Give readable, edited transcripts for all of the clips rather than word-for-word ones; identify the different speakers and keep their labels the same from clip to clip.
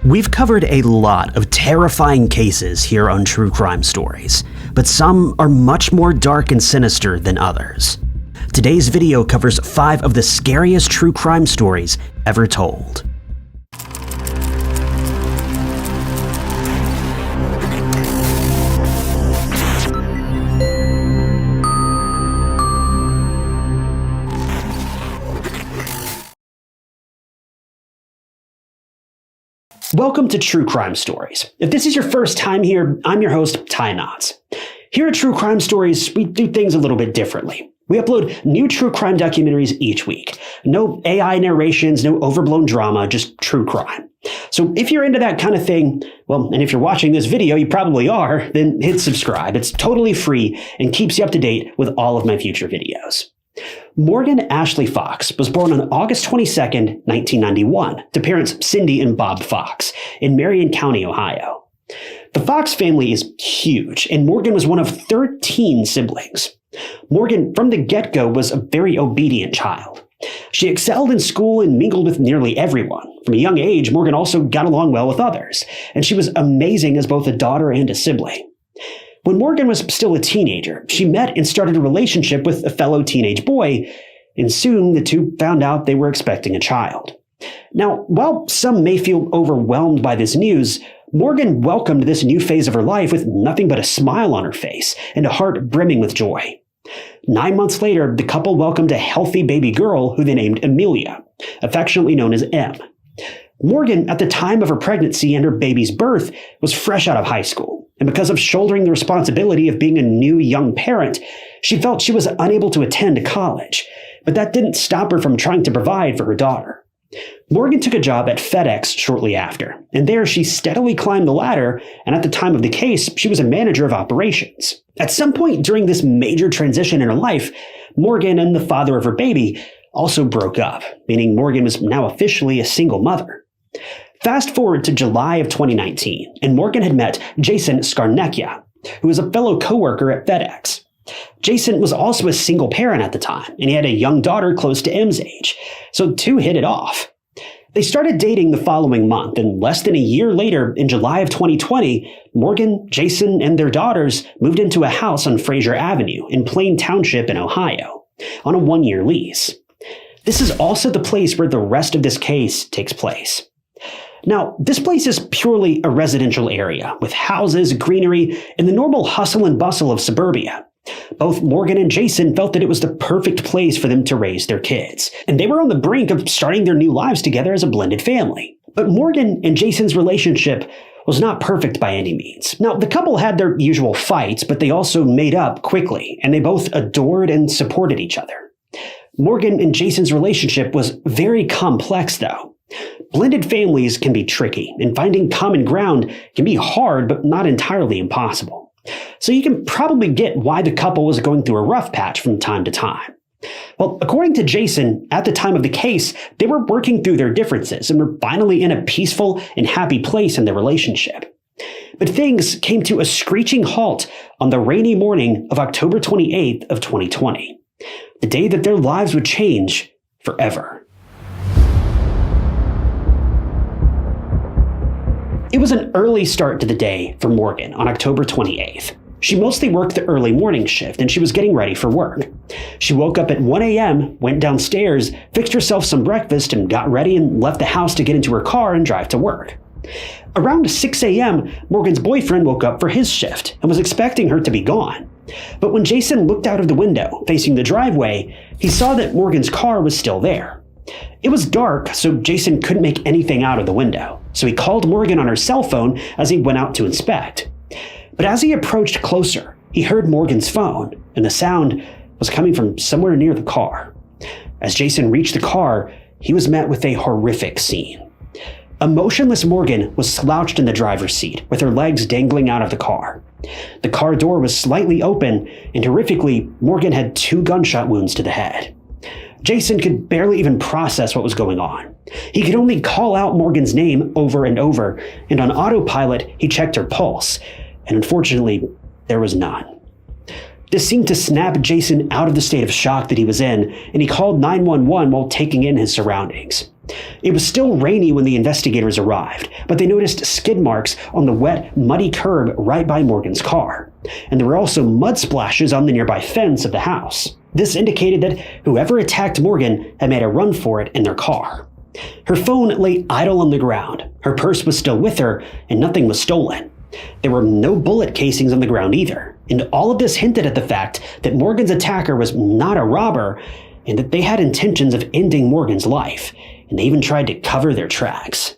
Speaker 1: We've covered a lot of terrifying cases here on True Crime Stories, but some are much more dark and sinister than others. Today's video covers 5 of the scariest true crime stories ever told. Welcome to True Crime Stories. If this is your first time here, I'm your host, Ty Knotts. Here at True Crime Stories, we do things a little bit differently. We upload new true crime documentaries each week. No AI narrations, no overblown drama, just true crime. So if you're into that kind of thing, well, and if you're watching this video, you probably are, then hit subscribe. It's totally free and keeps you up to date with all of my future videos. Morgan Ashley Fox was born on August 22nd, 1991, to parents Cindy and Bob Fox in Marion County, Ohio. The Fox family is huge, and Morgan was one of 13 siblings. Morgan, from the get-go, was a very obedient child. She excelled in school and mingled with nearly everyone. From a young age, Morgan also got along well with others, and she was amazing as both a daughter and a sibling. When Morgan was still a teenager, she met and started a relationship with a fellow teenage boy, and soon the two found out they were expecting a child. Now, while some may feel overwhelmed by this news, Morgan welcomed this new phase of her life with nothing but a smile on her face and a heart brimming with joy. 9 months later, the couple welcomed a healthy baby girl who they named Amelia, affectionately known as M. Morgan, at the time of her pregnancy and her baby's birth, was fresh out of high school, and because of shouldering the responsibility of being a new young parent, she felt she was unable to attend college, but that didn't stop her from trying to provide for her daughter. Morgan took a job at FedEx shortly after, and there she steadily climbed the ladder, and at the time of the case, she was a manager of operations. At some point during this major transition in her life, Morgan and the father of her baby also broke up, meaning Morgan was now officially a single mother. Fast forward to July of 2019, and Morgan had met Jason Scarnecchia, who was a fellow coworker at FedEx. Jason was also a single parent at the time, and he had a young daughter close to M's age, so the two hit it off. They started dating the following month, and less than a year later, in July of 2020, Morgan, Jason, and their daughters moved into a house on Fraser Avenue in Plain Township in Ohio, on a 1-year lease. This is also the place where the rest of this case takes place. Now, this place is purely a residential area, with houses, greenery, and the normal hustle and bustle of suburbia. Both Morgan and Jason felt that it was the perfect place for them to raise their kids, and they were on the brink of starting their new lives together as a blended family. But Morgan and Jason's relationship was not perfect by any means. Now, the couple had their usual fights, but they also made up quickly, and they both adored and supported each other. Morgan and Jason's relationship was very complex, though. Blended families can be tricky, and finding common ground can be hard, but not entirely impossible. So you can probably get why the couple was going through a rough patch from time to time. Well, according to Jason, at the time of the case, they were working through their differences and were finally in a peaceful and happy place in their relationship. But things came to a screeching halt on the rainy morning of October 28th of 2020, the day that their lives would change forever. It was an early start to the day for Morgan on October 28th. She mostly worked the early morning shift, and she was getting ready for work. She woke up at 1 a.m., went downstairs, fixed herself some breakfast, and got ready and left the house to get into her car and drive to work. Around 6 a.m., Morgan's boyfriend woke up for his shift and was expecting her to be gone. But when Jason looked out of the window facing the driveway, he saw that Morgan's car was still there. It was dark, so Jason couldn't make anything out of the window, so he called Morgan on her cell phone as he went out to inspect. But as he approached closer, he heard Morgan's phone, and the sound was coming from somewhere near the car. As Jason reached the car, he was met with a horrific scene. A motionless Morgan was slouched in the driver's seat, with her legs dangling out of the car. The car door was slightly open, and horrifically, Morgan had 2 gunshot wounds to the head. Jason could barely even process what was going on. He could only call out Morgan's name over and over, and on autopilot, he checked her pulse, and unfortunately, there was none. This seemed to snap Jason out of the state of shock that he was in, and he called 911 while taking in his surroundings. It was still rainy when the investigators arrived, but they noticed skid marks on the wet, muddy curb right by Morgan's car, and there were also mud splashes on the nearby fence of the house. This indicated that whoever attacked Morgan had made a run for it in their car. Her phone lay idle on the ground, her purse was still with her, and nothing was stolen. There were no bullet casings on the ground either, and all of this hinted at the fact that Morgan's attacker was not a robber, and that they had intentions of ending Morgan's life, and they even tried to cover their tracks.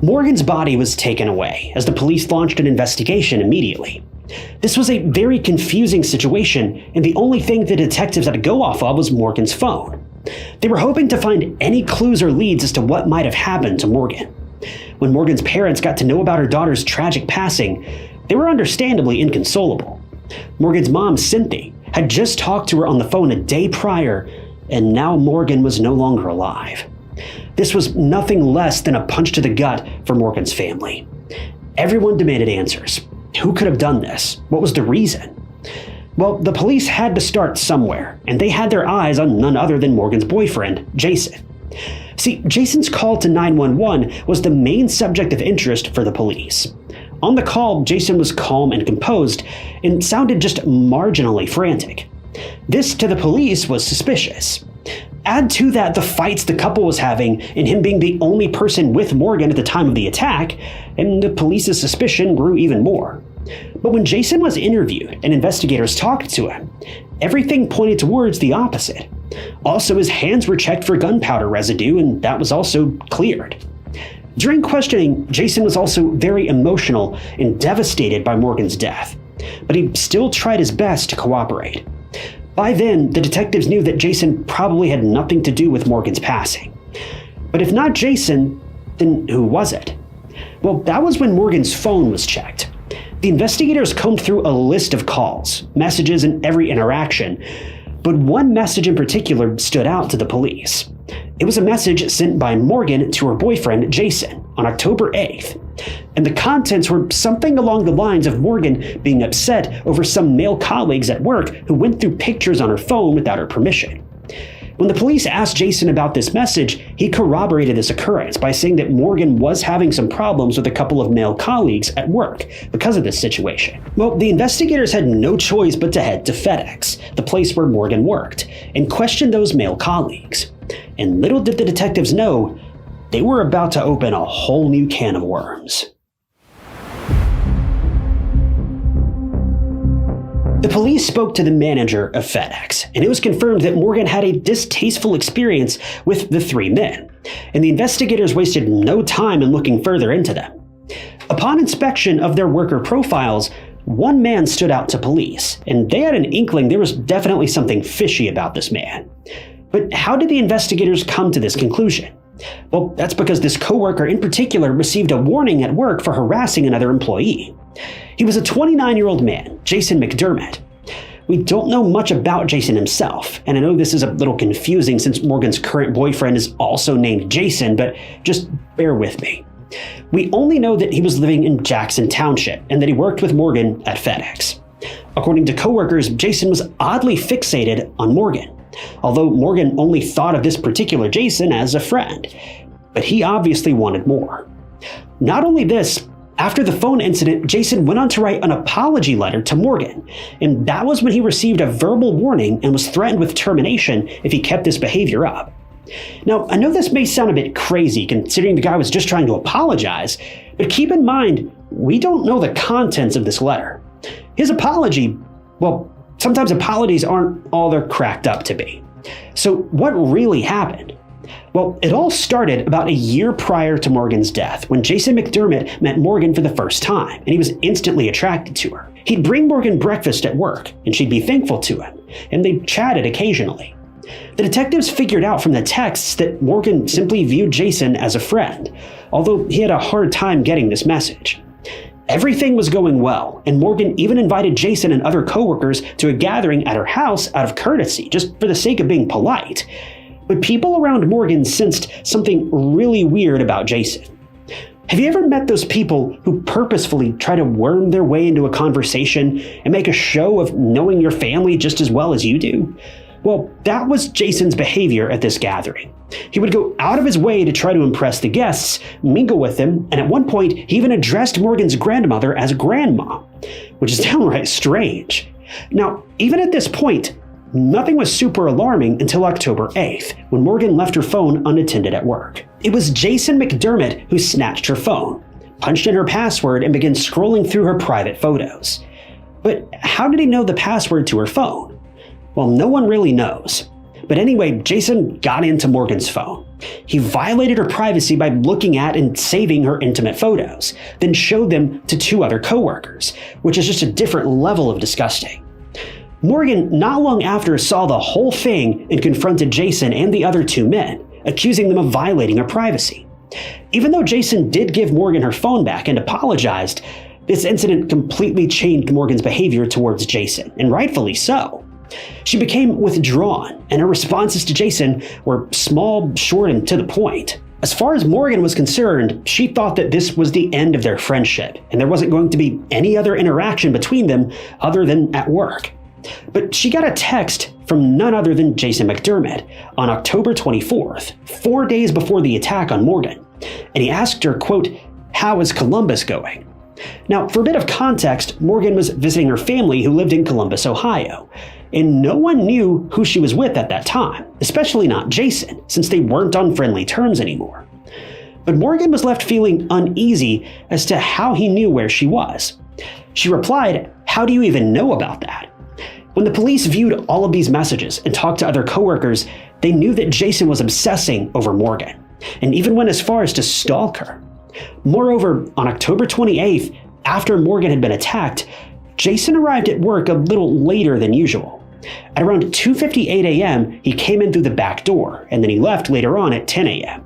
Speaker 1: Morgan's body was taken away, as the police launched an investigation immediately. This was a very confusing situation, and the only thing the detectives had to go off of was Morgan's phone. They were hoping to find any clues or leads as to what might have happened to Morgan. When Morgan's parents got to know about her daughter's tragic passing, they were understandably inconsolable. Morgan's mom, Cynthia, had just talked to her on the phone a day prior, and now Morgan was no longer alive. This was nothing less than a punch to the gut for Morgan's family. Everyone demanded answers. Who could have done this? What was the reason? Well, the police had to start somewhere, and they had their eyes on none other than Morgan's boyfriend, Jason. See, Jason's call to 911 was the main subject of interest for the police. On the call, Jason was calm and composed, and sounded just marginally frantic. This, to the police, was suspicious. Add to that the fights the couple was having, and him being the only person with Morgan at the time of the attack, and the police's suspicion grew even more. But when Jason was interviewed and investigators talked to him, everything pointed towards the opposite. Also, his hands were checked for gunpowder residue, and that was also cleared. During questioning, Jason was also very emotional and devastated by Morgan's death, but he still tried his best to cooperate. By then, the detectives knew that Jason probably had nothing to do with Morgan's passing. But if not Jason, then who was it? Well, that was when Morgan's phone was checked. The investigators combed through a list of calls, messages, and every interaction, but one message in particular stood out to the police. It was a message sent by Morgan to her boyfriend, Jason, on October 8th, and the contents were something along the lines of Morgan being upset over some male colleagues at work who went through pictures on her phone without her permission. When the police asked Jason about this message, he corroborated this occurrence by saying that Morgan was having some problems with a couple of male colleagues at work because of this situation. Well, the investigators had no choice but to head to FedEx, the place where Morgan worked, and question those male colleagues. And little did the detectives know, they were about to open a whole new can of worms. The police spoke to the manager of FedEx, and it was confirmed that Morgan had a distasteful experience with the three men, and the investigators wasted no time in looking further into them. Upon inspection of their worker profiles, one man stood out to police, and they had an inkling there was definitely something fishy about this man. But how did the investigators come to this conclusion? Well, that's because this coworker in particular received a warning at work for harassing another employee. He was a 29-year-old man, Jason McDermott. We don't know much about Jason himself, and I know this is a little confusing since Morgan's current boyfriend is also named Jason, but just bear with me. We only know that he was living in Jackson Township and that he worked with Morgan at FedEx. According to coworkers, Jason was oddly fixated on Morgan, although Morgan only thought of this particular Jason as a friend. But he obviously wanted more. Not only this, after the phone incident, Jason went on to write an apology letter to Morgan, and that was when he received a verbal warning and was threatened with termination if he kept this behavior up. Now, I know this may sound a bit crazy considering the guy was just trying to apologize, but keep in mind, we don't know the contents of this letter. His apology, well, sometimes apologies aren't all they're cracked up to be. So what really happened? Well, it all started about a year prior to Morgan's death when Jason McDermott met Morgan for the first time, and he was instantly attracted to her. He'd bring Morgan breakfast at work, and she'd be thankful to him, and they chatted occasionally. The detectives figured out from the texts that Morgan simply viewed Jason as a friend, although he had a hard time getting this message. Everything was going well, and Morgan even invited Jason and other coworkers to a gathering at her house out of courtesy, just for the sake of being polite. But people around Morgan sensed something really weird about Jason. Have you ever met those people who purposefully try to worm their way into a conversation and make a show of knowing your family just as well as you do? Well, that was Jason's behavior at this gathering. He would go out of his way to try to impress the guests, mingle with them, and at one point, he even addressed Morgan's grandmother as grandma, which is downright strange. Now, even at this point, nothing was super alarming until October 8th, when Morgan left her phone unattended at work. It was Jason McDermott who snatched her phone, punched in her password, and began scrolling through her private photos. But how did he know the password to her phone? Well, no one really knows. But anyway, Jason got into Morgan's phone. He violated her privacy by looking at and saving her intimate photos, then showed them to two other coworkers, which is just a different level of disgusting. Morgan, not long after, saw the whole thing and confronted Jason and the other two men, accusing them of violating her privacy. Even though Jason did give Morgan her phone back and apologized, this incident completely changed Morgan's behavior towards Jason, and rightfully so. She became withdrawn, and her responses to Jason were small, short, and to the point. As far as Morgan was concerned, she thought that this was the end of their friendship, and there wasn't going to be any other interaction between them other than at work. But she got a text from none other than Jason McDermott on October 24th, 4 days before the attack on Morgan, and he asked her, quote, "How is Columbus going?" Now, for a bit of context, Morgan was visiting her family who lived in Columbus, Ohio, and no one knew who she was with at that time, especially not Jason, since they weren't on friendly terms anymore. But Morgan was left feeling uneasy as to how he knew where she was. She replied, "How do you even know about that?" When the police viewed all of these messages and talked to other coworkers, they knew that Jason was obsessing over Morgan, and even went as far as to stalk her. Moreover, on October 28th, after Morgan had been attacked, Jason arrived at work a little later than usual. At around 2:58 a.m., he came in through the back door, and then he left later on at 10 a.m.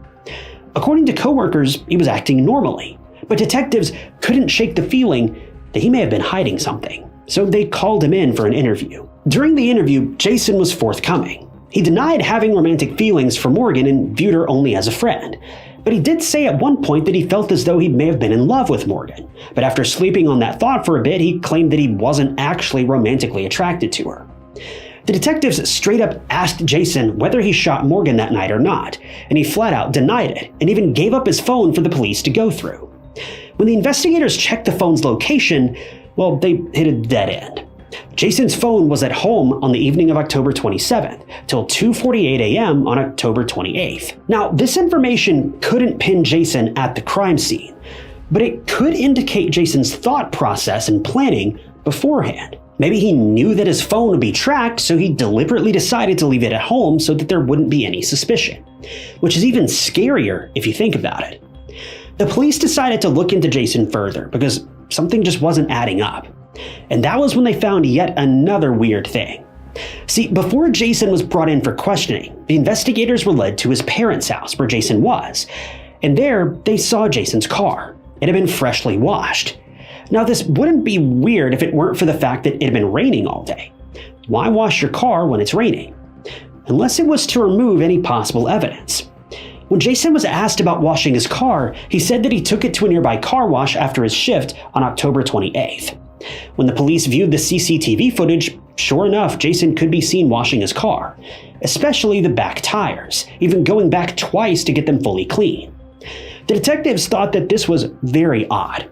Speaker 1: According to coworkers, he was acting normally, but detectives couldn't shake the feeling that he may have been hiding something, so they called him in for an interview. During the interview, Jason was forthcoming. He denied having romantic feelings for Morgan and viewed her only as a friend. But he did say at one point that he felt as though he may have been in love with Morgan. But after sleeping on that thought for a bit, he claimed that he wasn't actually romantically attracted to her. The detectives straight up asked Jason whether he shot Morgan that night or not, and he flat out denied it, and even gave up his phone for the police to go through. When the investigators checked the phone's location, well, they hit a dead end. Jason's phone was at home on the evening of October 27th, till 2:48 a.m. on October 28th. Now, this information couldn't pin Jason at the crime scene, but it could indicate Jason's thought process and planning beforehand. Maybe he knew that his phone would be tracked, so he deliberately decided to leave it at home so that there wouldn't be any suspicion, which is even scarier if you think about it. The police decided to look into Jason further because something just wasn't adding up. And that was when they found yet another weird thing. See, before Jason was brought in for questioning, the investigators were led to his parents' house where Jason was, and there they saw Jason's car. It had been freshly washed. Now, this wouldn't be weird if it weren't for the fact that it had been raining all day. Why wash your car when it's raining? Unless it was to remove any possible evidence. When Jason was asked about washing his car, he said that he took it to a nearby car wash after his shift on October 28th. When the police viewed the CCTV footage, sure enough, Jason could be seen washing his car, especially the back tires, even going back twice to get them fully clean. The detectives thought that this was very odd.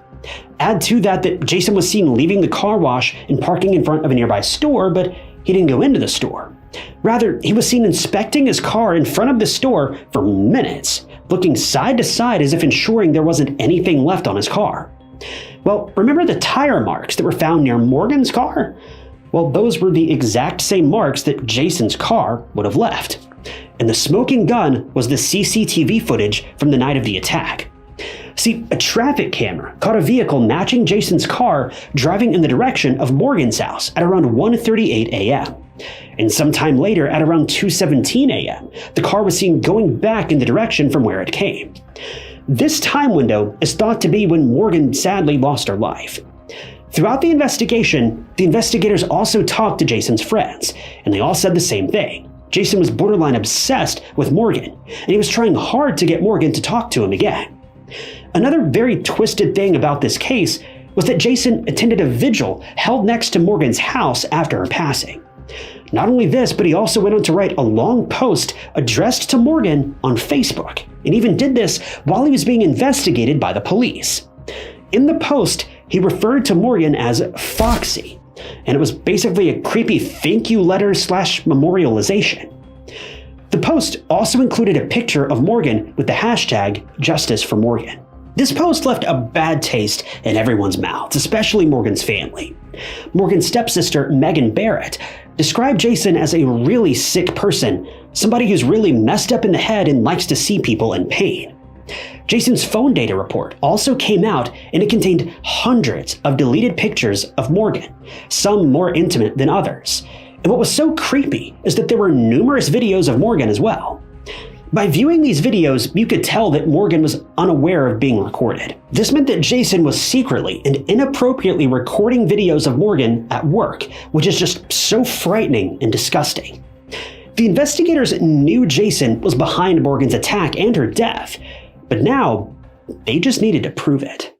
Speaker 1: Add to that Jason was seen leaving the car wash and parking in front of a nearby store, but he didn't go into the store. Rather, he was seen inspecting his car in front of the store for minutes, looking side to side as if ensuring there wasn't anything left on his car. Well, remember the tire marks that were found near Morgan's car? Well, those were the exact same marks that Jason's car would have left. And the smoking gun was the CCTV footage from the night of the attack. See, a traffic camera caught a vehicle matching Jason's car driving in the direction of Morgan's house at around 1:38 a.m. And sometime later, at around 2:17 a.m., the car was seen going back in the direction from where it came. This time window is thought to be when Morgan sadly lost her life. Throughout the investigation, the investigators also talked to Jason's friends, and they all said the same thing. Jason was borderline obsessed with Morgan, and he was trying hard to get Morgan to talk to him again. Another very twisted thing about this case was that Jason attended a vigil held next to Morgan's house after her passing. Not only this, but he also went on to write a long post addressed to Morgan on Facebook, and even did this while he was being investigated by the police. In the post, he referred to Morgan as Foxy, and it was basically a creepy thank you letter / memorialization. The post also included a picture of Morgan with the hashtag Justice for Morgan. This post left a bad taste in everyone's mouths, especially Morgan's family. Morgan's stepsister, Megan Barrett, described Jason as a really sick person, somebody who's really messed up in the head and likes to see people in pain. Jason's phone data report also came out, and it contained hundreds of deleted pictures of Morgan, some more intimate than others. And what was so creepy is that there were numerous videos of Morgan as well. By viewing these videos, you could tell that Morgan was unaware of being recorded. This meant that Jason was secretly and inappropriately recording videos of Morgan at work, which is just so frightening and disgusting. The investigators knew Jason was behind Morgan's attack and her death, but now they just needed to prove it.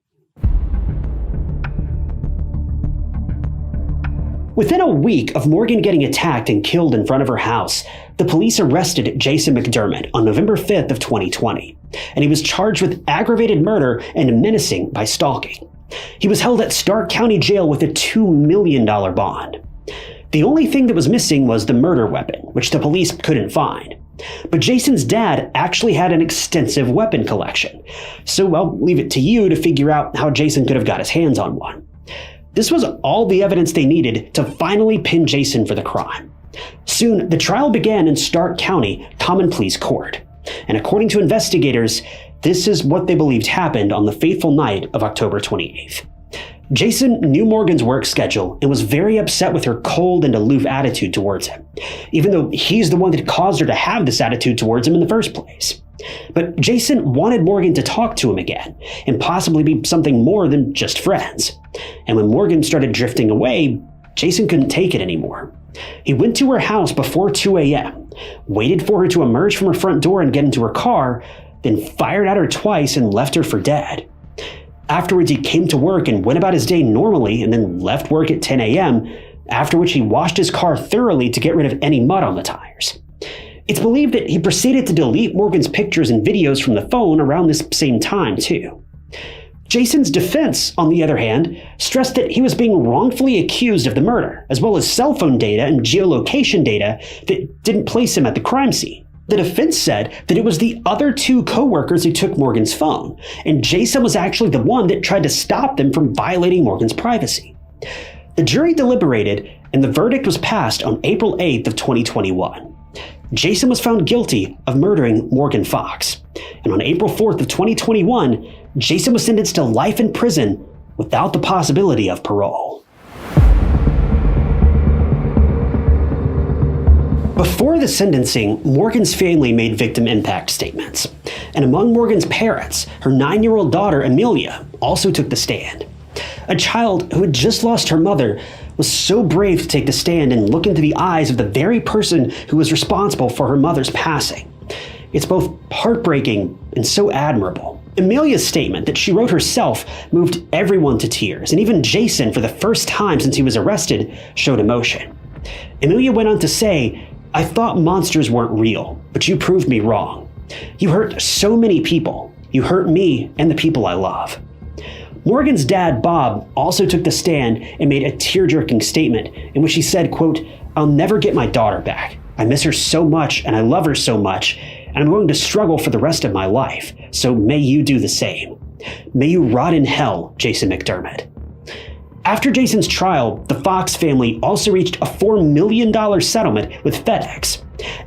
Speaker 1: Within a week of Morgan getting attacked and killed in front of her house, the police arrested Jason McDermott on November 5th of 2020, and he was charged with aggravated murder and menacing by stalking. He was held at Stark County Jail with a $2 million bond. The only thing that was missing was the murder weapon, which the police couldn't find. But Jason's dad actually had an extensive weapon collection, so I'll leave it to you to figure out how Jason could have got his hands on one. This was all the evidence they needed to finally pin Jason for the crime. Soon, the trial began in Stark County Common Pleas Court, and according to investigators, this is what they believed happened on the fateful night of October 28th. Jason knew Morgan's work schedule and was very upset with her cold and aloof attitude towards him, even though he's the one that caused her to have this attitude towards him in the first place. But Jason wanted Morgan to talk to him again, and possibly be something more than just friends. And when Morgan started drifting away, Jason couldn't take it anymore. He went to her house before 2 a.m., waited for her to emerge from her front door and get into her car, then fired at her twice and left her for dead. Afterwards, he came to work and went about his day normally, and then left work at 10 a.m., after which he washed his car thoroughly to get rid of any mud on the tires. It's believed that he proceeded to delete Morgan's pictures and videos from the phone around this same time, too. Jason's defense, on the other hand, stressed that he was being wrongfully accused of the murder, as well as cell phone data and geolocation data that didn't place him at the crime scene. The defense said that it was the other two co-workers who took Morgan's phone, and Jason was actually the one that tried to stop them from violating Morgan's privacy. The jury deliberated, and the verdict was passed on April 8th of 2021. Jason was found guilty of murdering Morgan Fox, and on April 4th of 2021, Jason was sentenced to life in prison without the possibility of parole. Before the sentencing, Morgan's family made victim impact statements, and among Morgan's parents, her 9-year-old daughter Amelia also took the stand. A child who had just lost her mother was so brave to take the stand and look into the eyes of the very person who was responsible for her mother's passing. It's both heartbreaking and so admirable. Amelia's statement that she wrote herself moved everyone to tears, and even Jason, for the first time since he was arrested, showed emotion. Amelia went on to say, "I thought monsters weren't real, but you proved me wrong. You hurt so many people. You hurt me and the people I love." Morgan's dad, Bob, also took the stand and made a tear-jerking statement in which he said, quote, "I'll never get my daughter back. I miss her so much and I love her so much, and I'm going to struggle for the rest of my life. So may you do the same. May you rot in hell, Jason McDermott." After Jason's trial, the Fox family also reached a $4 million settlement with FedEx,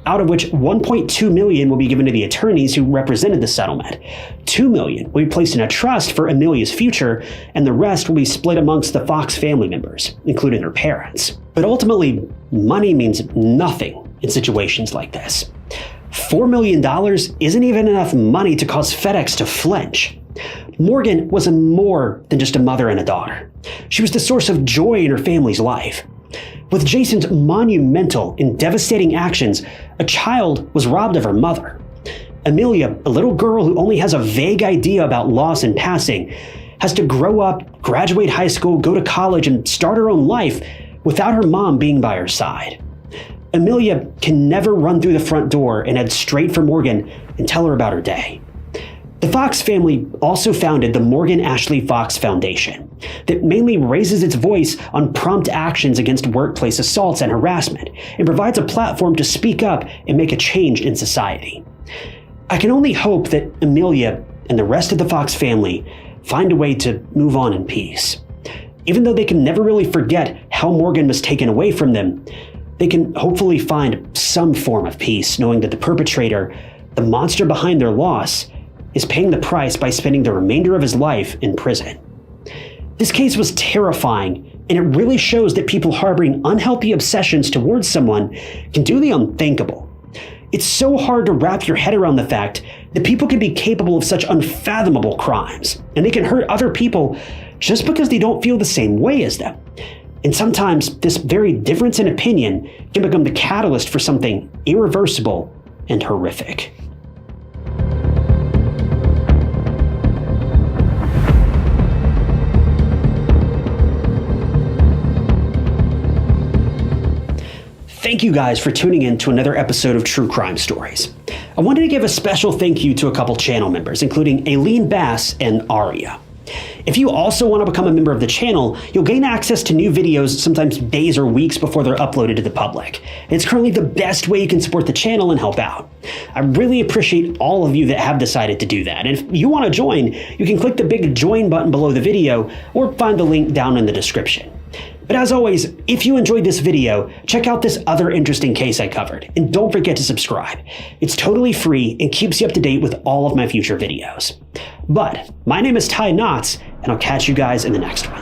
Speaker 1: out of which $1.2 million will be given to the attorneys who represented the settlement. $2 million will be placed in a trust for Amelia's future, and the rest will be split amongst the Fox family members, including her parents. But ultimately, money means nothing in situations like this. $4 million isn't even enough money to cause FedEx to flinch. Morgan was more than just a mother and a daughter. She was the source of joy in her family's life. With Jason's monumental and devastating actions, a child was robbed of her mother. Amelia, a little girl who only has a vague idea about loss and passing, has to grow up, graduate high school, go to college, and start her own life without her mom being by her side. Amelia can never run through the front door and head straight for Morgan and tell her about her day. The Fox family also founded the Morgan Ashley Fox Foundation that mainly raises its voice on prompt actions against workplace assaults and harassment and provides a platform to speak up and make a change in society. I can only hope that Amelia and the rest of the Fox family find a way to move on in peace. Even though they can never really forget how Morgan was taken away from them, they can hopefully find some form of peace knowing that the perpetrator, the monster behind their loss, is paying the price by spending the remainder of his life in prison. This case was terrifying, and it really shows that people harboring unhealthy obsessions towards someone can do the unthinkable. It's so hard to wrap your head around the fact that people can be capable of such unfathomable crimes, and they can hurt other people just because they don't feel the same way as them. And sometimes this very difference in opinion can become the catalyst for something irreversible and horrific. Thank you guys for tuning in to another episode of True Crime Stories. I wanted to give a special thank you to a couple channel members, including Aileen Bass and Aria. If you also want to become a member of the channel, you'll gain access to new videos sometimes days or weeks before they're uploaded to the public. It's currently the best way you can support the channel and help out. I really appreciate all of you that have decided to do that. And if you want to join, you can click the big join button below the video or find the link down in the description. But as always, if you enjoyed this video, check out this other interesting case I covered, and don't forget to subscribe. It's totally free and keeps you up to date with all of my future videos. But my name is Ty Knotts, and I'll catch you guys in the next one.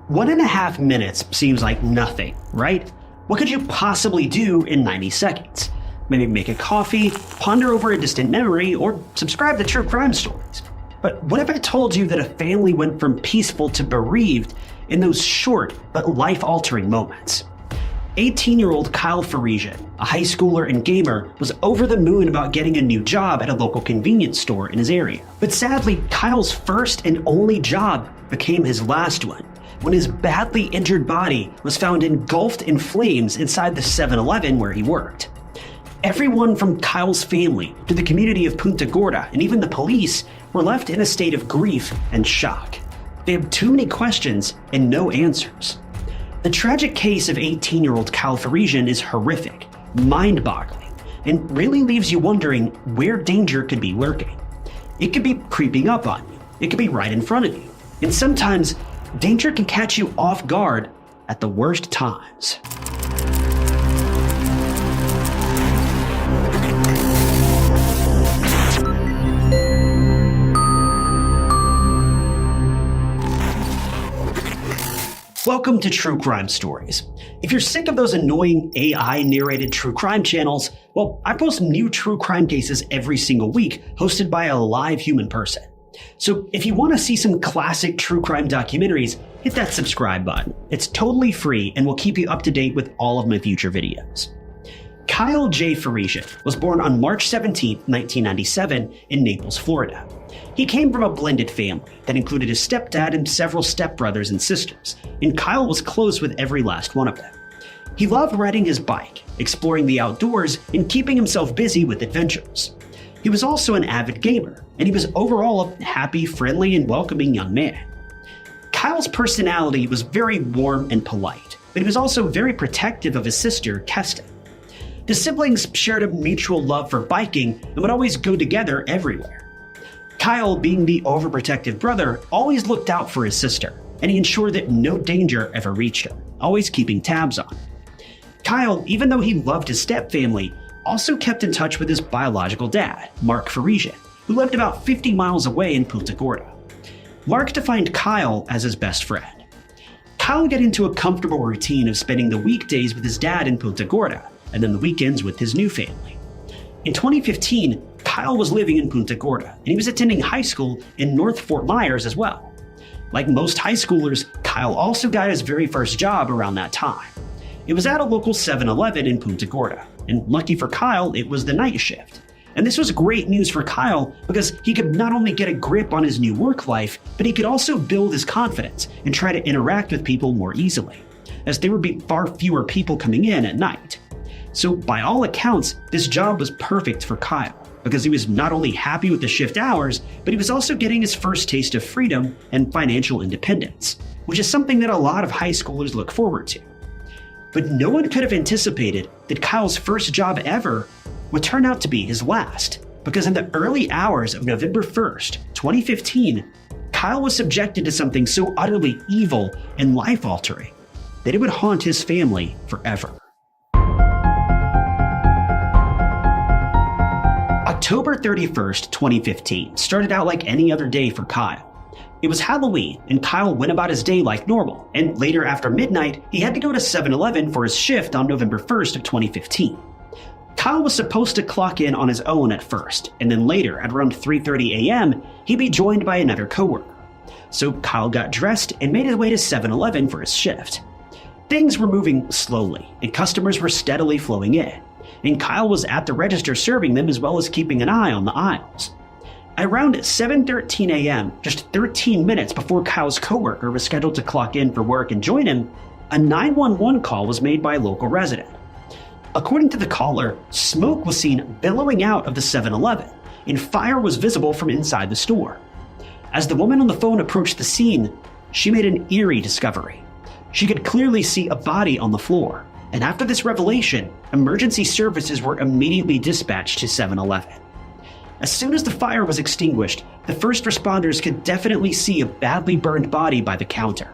Speaker 1: One and a half minutes seems like nothing, right? What could you possibly do in 90 seconds? Maybe make a coffee, ponder over a distant memory, or subscribe to True Crime Stories. But what if I told you that a family went from peaceful to bereaved in those short but life-altering moments? 18-year-old Kyle Farishian, a high schooler and gamer, was over the moon about getting a new job at a local convenience store in his area. But sadly, Kyle's first and only job became his last one, when his badly injured body was found engulfed in flames inside the 7-Eleven where he worked. Everyone from Kyle's family to the community of Punta Gorda and even the police were left in a state of grief and shock. They had too many questions and no answers. The tragic case of 18-year-old Kyle Farishian is horrific, mind-boggling, and really leaves you wondering where danger could be lurking. It could be creeping up on you. It could be right in front of you. And sometimes danger can catch you off guard at the worst times. Welcome to True Crime Stories. If you're sick of those annoying AI-narrated true crime channels, well, I post new true crime cases every single week, hosted by a live human person. So if you want to see some classic true crime documentaries, hit that subscribe button. It's totally free and will keep you up to date with all of my future videos. Kyle J. Farishian was born on March 17, 1997 in Naples, Florida. He came from a blended family that included his stepdad and several stepbrothers and sisters, and Kyle was close with every last one of them. He loved riding his bike, exploring the outdoors, and keeping himself busy with adventures. He was also an avid gamer, and he was overall a happy, friendly, and welcoming young man. Kyle's personality was very warm and polite, but he was also very protective of his sister, Keston. The siblings shared a mutual love for biking and would always go together everywhere. Kyle, being the overprotective brother, always looked out for his sister, and he ensured that no danger ever reached her, always keeping tabs on her. Kyle, even though he loved his stepfamily, also kept in touch with his biological dad, Mark Farishian, who lived about 50 miles away in Punta Gorda. Mark defined Kyle as his best friend. Kyle would get into a comfortable routine of spending the weekdays with his dad in Punta Gorda, and then the weekends with his new family. In 2015, Kyle was living in Punta Gorda, and he was attending high school in North Fort Myers as well. Like most high schoolers, Kyle also got his very first job around that time. It was at a local 7-Eleven in Punta Gorda, and lucky for Kyle, it was the night shift. And this was great news for Kyle because he could not only get a grip on his new work life, but he could also build his confidence and try to interact with people more easily, as there would be far fewer people coming in at night. So by all accounts, this job was perfect for Kyle because he was not only happy with the shift hours, but he was also getting his first taste of freedom and financial independence, which is something that a lot of high schoolers look forward to. But no one could have anticipated that Kyle's first job ever would turn out to be his last, because in the early hours of November 1st, 2015, Kyle was subjected to something so utterly evil and life-altering that it would haunt his family forever. October 31st, 2015 started out like any other day for Kyle. It was Halloween, and Kyle went about his day like normal, and later after midnight, he had to go to 7-Eleven for his shift on November 1st of 2015. Kyle was supposed to clock in on his own at first, and then later, at around 3:30 a.m., he'd be joined by another coworker. So Kyle got dressed and made his way to 7-Eleven for his shift. Things were moving slowly, and customers were steadily flowing in, and Kyle was at the register serving them as well as keeping an eye on the aisles. At around 7:13 a.m., just 13 minutes before Kyle's coworker was scheduled to clock in for work and join him, a 911 call was made by a local resident. According to the caller, smoke was seen billowing out of the 7-Eleven, and fire was visible from inside the store. As the woman on the phone approached the scene, she made an eerie discovery. She could clearly see a body on the floor, and after this revelation, emergency services were immediately dispatched to 7-Eleven. As soon as the fire was extinguished, the first responders could definitely see a badly burned body by the counter.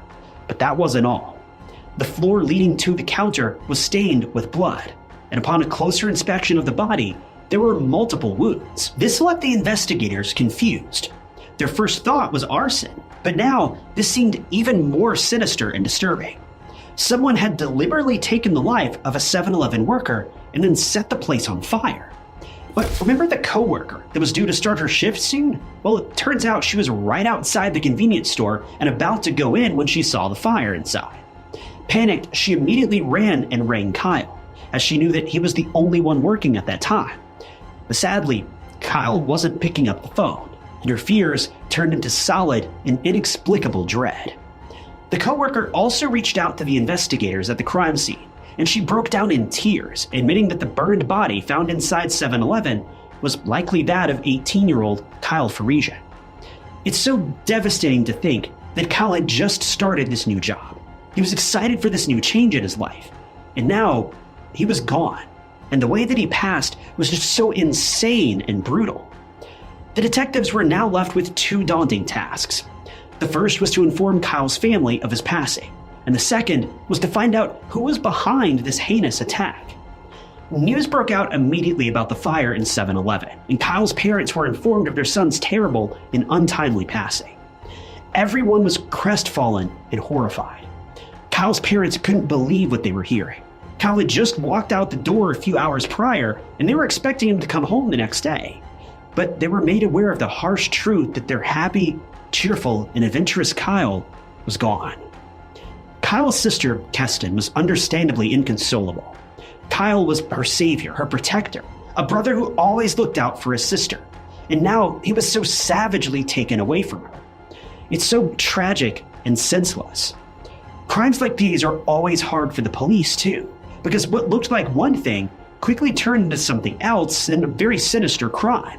Speaker 1: But that wasn't all. The floor leading to the counter was stained with blood, and upon a closer inspection of the body, there were multiple wounds. This left the investigators confused. Their first thought was arson, but now this seemed even more sinister and disturbing. Someone had deliberately taken the life of a 7-Eleven worker and then set the place on fire. But remember the coworker that was due to start her shift soon? Well, it turns out she was right outside the convenience store and about to go in when she saw the fire inside. Panicked, she immediately ran and rang Kyle, as she knew that he was the only one working at that time. But sadly, Kyle wasn't picking up the phone, and her fears turned into solid and inexplicable dread. The coworker also reached out to the investigators at the crime scene, and she broke down in tears, admitting that the burned body found inside 7-Eleven was likely that of 18-year-old Kyle Farishian. It's so devastating to think that Kyle had just started this new job. He was excited for this new change in his life, and now he was gone, and the way that he passed was just so insane and brutal. The detectives were now left with two daunting tasks. The first was to inform Kyle's family of his passing, and the second was to find out who was behind this heinous attack. News broke out immediately about the fire in 7-Eleven, and Kyle's parents were informed of their son's terrible and untimely passing. Everyone was crestfallen and horrified. Kyle's parents couldn't believe what they were hearing. Kyle had just walked out the door a few hours prior, and they were expecting him to come home the next day. But they were made aware of the harsh truth that their happy, cheerful, and adventurous Kyle was gone. Kyle's sister, Keston, was understandably inconsolable. Kyle was her savior, her protector, a brother who always looked out for his sister, and now he was so savagely taken away from her. It's so tragic and senseless. Crimes like these are always hard for the police, too, because what looked like one thing quickly turned into something else and a very sinister crime.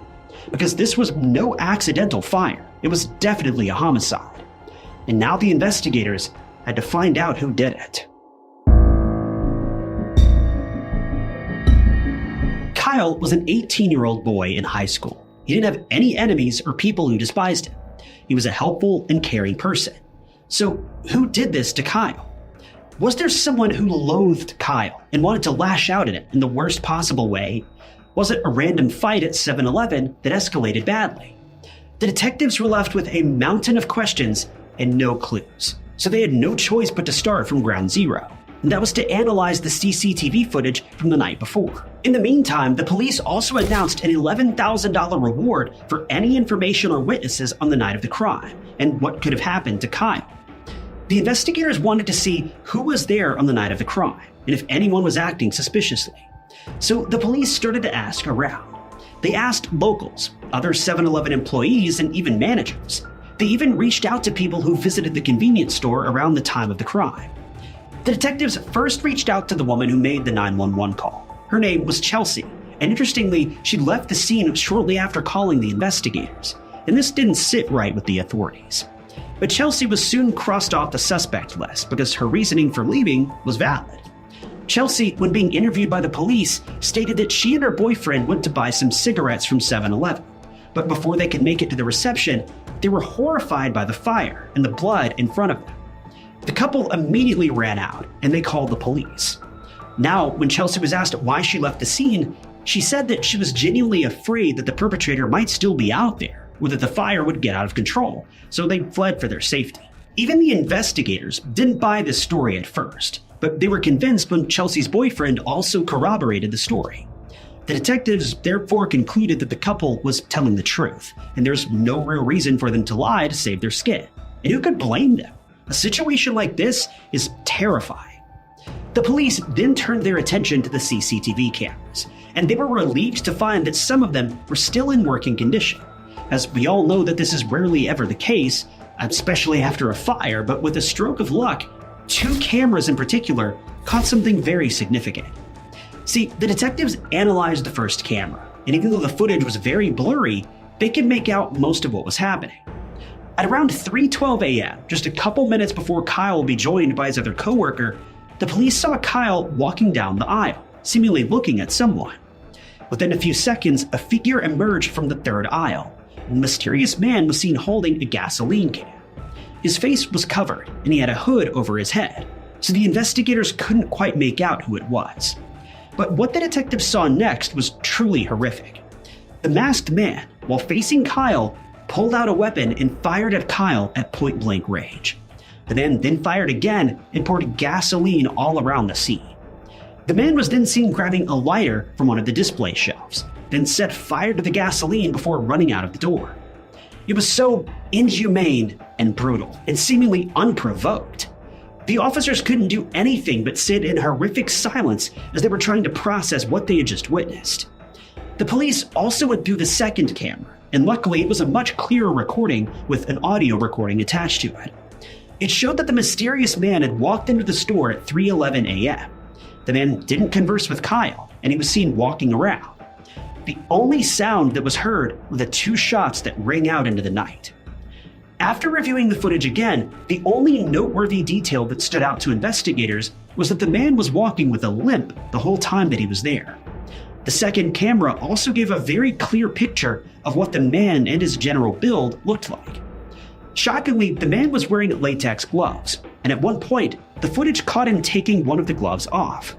Speaker 1: Because this was no accidental fire, it was definitely a homicide. And now the investigators had to find out who did it. Kyle was an 18-year-old boy in high school. He didn't have any enemies or people who despised him. He was a helpful and caring person. So who did this to Kyle? Was there someone who loathed Kyle and wanted to lash out at him in the worst possible way? Was it a random fight at 7-Eleven that escalated badly? The detectives were left with a mountain of questions and no clues, so they had no choice but to start from ground zero, and that was to analyze the CCTV footage from the night before. In the meantime, the police also announced an $11,000 reward for any information or witnesses on the night of the crime and what could have happened to Kyle. The investigators wanted to see who was there on the night of the crime and if anyone was acting suspiciously. So the police started to ask around. They asked locals, other 7-Eleven employees, and even managers. They even reached out to people who visited the convenience store around the time of the crime. The detectives first reached out to the woman who made the 911 call. Her name was Chelsea, and interestingly, she left the scene shortly after calling the investigators, and this didn't sit right with the authorities. But Chelsea was soon crossed off the suspect list because her reasoning for leaving was valid. Chelsea, when being interviewed by the police, stated that she and her boyfriend went to buy some cigarettes from 7-Eleven, but before they could make it to the reception, they were horrified by the fire and the blood in front of them. The couple immediately ran out, and they called the police. Now, when Chelsea was asked why she left the scene, she said that she was genuinely afraid that the perpetrator might still be out there, or that the fire would get out of control, so they fled for their safety. Even the investigators didn't buy this story at first, but they were convinced when Chelsea's boyfriend also corroborated the story. The detectives therefore concluded that the couple was telling the truth, and there's no real reason for them to lie to save their skin. And who could blame them? A situation like this is terrifying. The police then turned their attention to the CCTV cameras, and they were relieved to find that some of them were still in working condition. As we all know that this is rarely ever the case, especially after a fire, but with a stroke of luck, 2 cameras in particular caught something very significant. See, the detectives analyzed the first camera, and even though the footage was very blurry, they could make out most of what was happening. At around 3:12 a.m., just a couple minutes before Kyle would be joined by his other coworker, the police saw Kyle walking down the aisle, seemingly looking at someone. Within a few seconds, a figure emerged from the third aisle. A mysterious man was seen holding a gasoline can. His face was covered, and he had a hood over his head, so the investigators couldn't quite make out who it was. But what the detectives saw next was truly horrific. The masked man, while facing Kyle, pulled out a weapon and fired at Kyle at point-blank range. The man then fired again and poured gasoline all around the scene. The man was then seen grabbing a lighter from one of the display shelves, then set fire to the gasoline before running out of the door. It was so inhumane and brutal, and seemingly unprovoked. The officers couldn't do anything but sit in horrific silence as they were trying to process what they had just witnessed. The police also went through the second camera, and luckily it was a much clearer recording with an audio recording attached to it. It showed that the mysterious man had walked into the store at 3:11 a.m. The man didn't converse with Kyle, and he was seen walking around. The only sound that was heard were the 2 shots that rang out into the night. After reviewing the footage again, the only noteworthy detail that stood out to investigators was that the man was walking with a limp the whole time that he was there. The second camera also gave a very clear picture of what the man and his general build looked like. Shockingly, the man was wearing latex gloves, and at one point, the footage caught him taking one of the gloves off.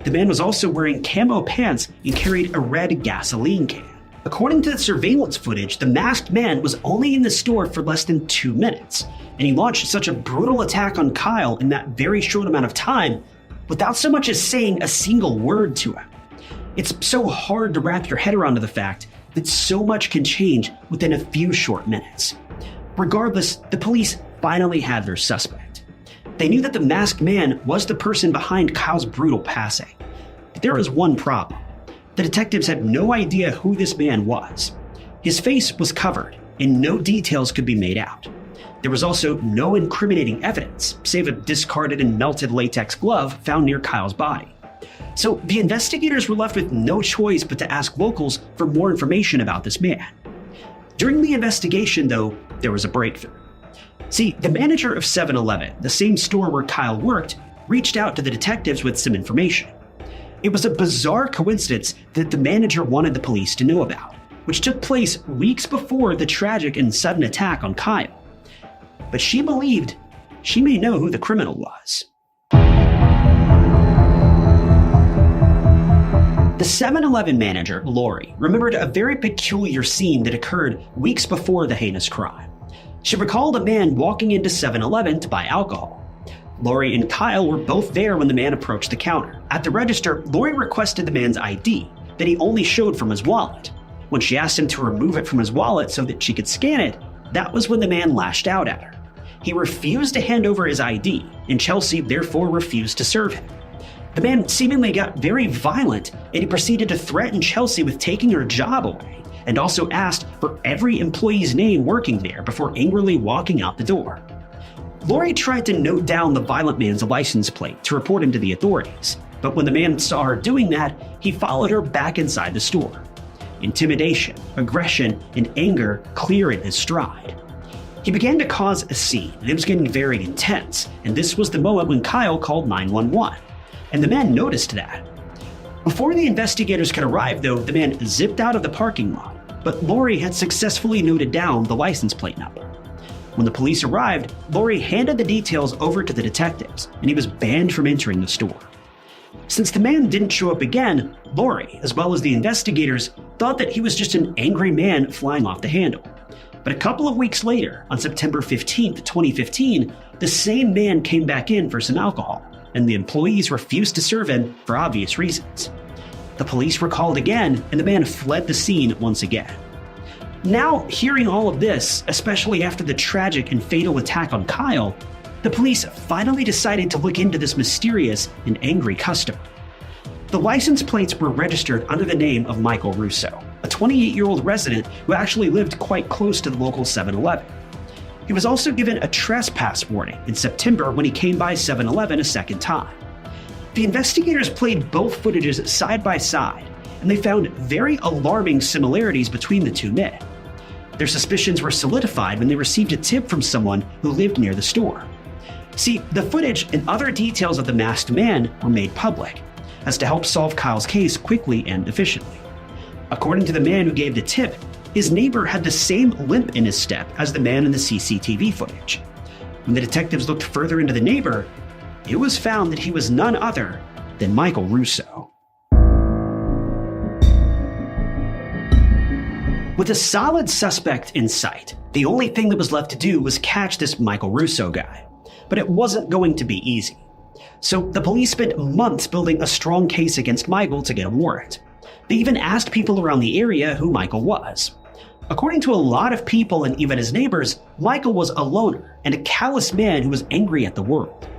Speaker 1: The man was also wearing camo pants and carried a red gasoline can. According to the surveillance footage, the masked man was only in the store for less than 2 minutes, and he launched such a brutal attack on Kyle in that very short amount of time without so much as saying a single word to him. It's so hard to wrap your head around the fact that so much can change within a few short minutes. Regardless, the police finally had their suspect. They knew that the masked man was the person behind Kyle's brutal passing. But there was one problem. The detectives had no idea who this man was. His face was covered, and no details could be made out. There was also no incriminating evidence, save a discarded and melted latex glove found near Kyle's body. So the investigators were left with no choice but to ask locals for more information about this man. During the investigation, though, there was a breakthrough. See, the manager of 7-Eleven, the same store where Kyle worked, reached out to the detectives with some information. It was a bizarre coincidence that the manager wanted the police to know about, which took place weeks before the tragic and sudden attack on Kyle. But she believed she may know who the criminal was. The 7-Eleven manager, Lori, remembered a very peculiar scene that occurred weeks before the heinous crime. She recalled a man walking into 7-Eleven to buy alcohol. Lori and Kyle were both there when the man approached the counter. At the register, Lori requested the man's ID that he only showed from his wallet. When she asked him to remove it from his wallet so that she could scan it, that was when the man lashed out at her. He refused to hand over his ID, and Chelsea therefore refused to serve him. The man seemingly got very violent, and he proceeded to threaten Chelsea with taking her job away, and also asked for every employee's name working there before angrily walking out the door. Lori tried to note down the violent man's license plate to report him to the authorities, but when the man saw her doing that, he followed her back inside the store. Intimidation, aggression, and anger clear in his stride. He began to cause a scene, and it was getting very intense, and this was the moment when Kyle called 911, and the man noticed that. Before the investigators could arrive, though, the man zipped out of the parking lot, but Lori had successfully noted down the license plate number. When the police arrived, Lori handed the details over to the detectives, and he was banned from entering the store. Since the man didn't show up again, Lori, as well as the investigators, thought that he was just an angry man flying off the handle. But a couple of weeks later, on September 15, 2015, the same man came back in for some alcohol, and the employees refused to serve him for obvious reasons. The police were called again, and the man fled the scene once again. Now, hearing all of this, especially after the tragic and fatal attack on Kyle, the police finally decided to look into this mysterious and angry customer. The license plates were registered under the name of Michael Russo, a 28-year-old resident who actually lived quite close to the local 7-Eleven. He was also given a trespass warning in September when he came by 7-Eleven a second time. The investigators played both footages side by side, and they found very alarming similarities between the two men. Their suspicions were solidified when they received a tip from someone who lived near the store. See, the footage and other details of the masked man were made public, as to help solve Kyle's case quickly and efficiently. According to the man who gave the tip, his neighbor had the same limp in his step as the man in the CCTV footage. When the detectives looked further into the neighbor, it was found that he was none other than Michael Russo. With a solid suspect in sight, the only thing that was left to do was catch this Michael Russo guy. But it wasn't going to be easy. So the police spent months building a strong case against Michael to get a warrant. They even asked people around the area who Michael was. According to a lot of people and even his neighbors, Michael was a loner and a callous man who was angry at the world.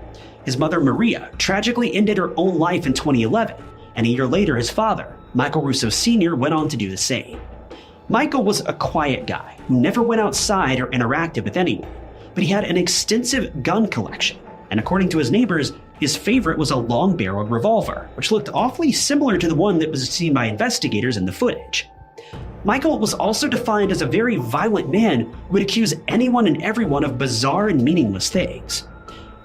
Speaker 1: His mother, Maria, tragically ended her own life in 2011, and a year later his father, Michael Russo Sr., went on to do the same. Michael was a quiet guy who never went outside or interacted with anyone, but he had an extensive gun collection, and according to his neighbors, his favorite was a long-barreled revolver, which looked awfully similar to the one that was seen by investigators in the footage. Michael was also defined as a very violent man who would accuse anyone and everyone of bizarre and meaningless things.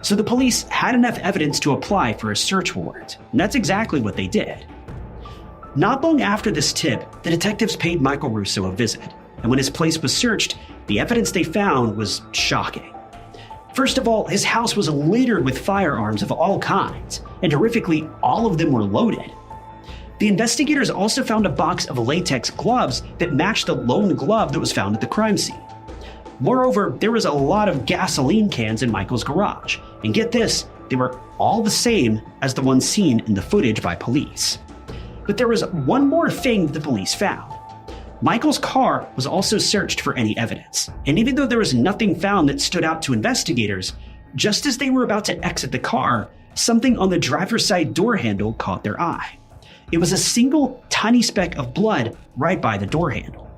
Speaker 1: So the police had enough evidence to apply for a search warrant, and that's exactly what they did. Not long after this tip, the detectives paid Michael Russo a visit, and when his place was searched, the evidence they found was shocking. First of all, his house was littered with firearms of all kinds, and horrifically, all of them were loaded. The investigators also found a box of latex gloves that matched the lone glove that was found at the crime scene. Moreover, there was a lot of gasoline cans in Michael's garage, and get this, they were all the same as the ones seen in the footage by police. But there was one more thing the police found. Michael's car was also searched for any evidence, and even though there was nothing found that stood out to investigators, just as they were about to exit the car, something on the driver's side door handle caught their eye. It was a single tiny speck of blood right by the door handle.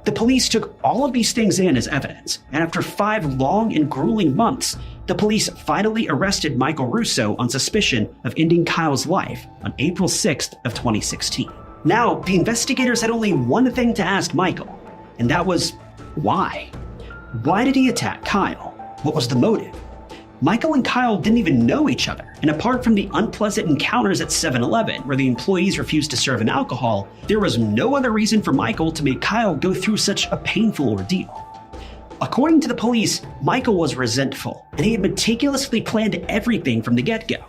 Speaker 1: The police took all of these things in as evidence, and after 5 long and grueling months, the police finally arrested Michael Russo on suspicion of ending Kyle's life on April 6th of 2016. Now, the investigators had only one thing to ask Michael, and that was, why? Why did he attack Kyle? What was the motive? Michael and Kyle didn't even know each other, and apart from the unpleasant encounters at 7-Eleven where the employees refused to serve him alcohol, there was no other reason for Michael to make Kyle go through such a painful ordeal. According to the police, Michael was resentful, and he had meticulously planned everything from the get-go.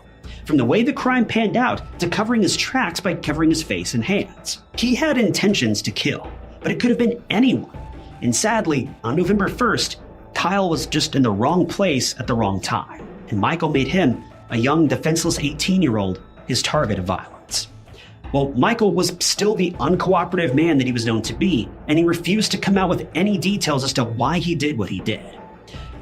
Speaker 1: From the way the crime panned out to covering his tracks by covering his face and hands. He had intentions to kill, but it could have been anyone. And sadly, on November 1st, Kyle was just in the wrong place at the wrong time, and Michael made him, a young, defenseless 18-year-old, his target of violence. Well, Michael was still the uncooperative man that he was known to be, and he refused to come out with any details as to why he did what he did.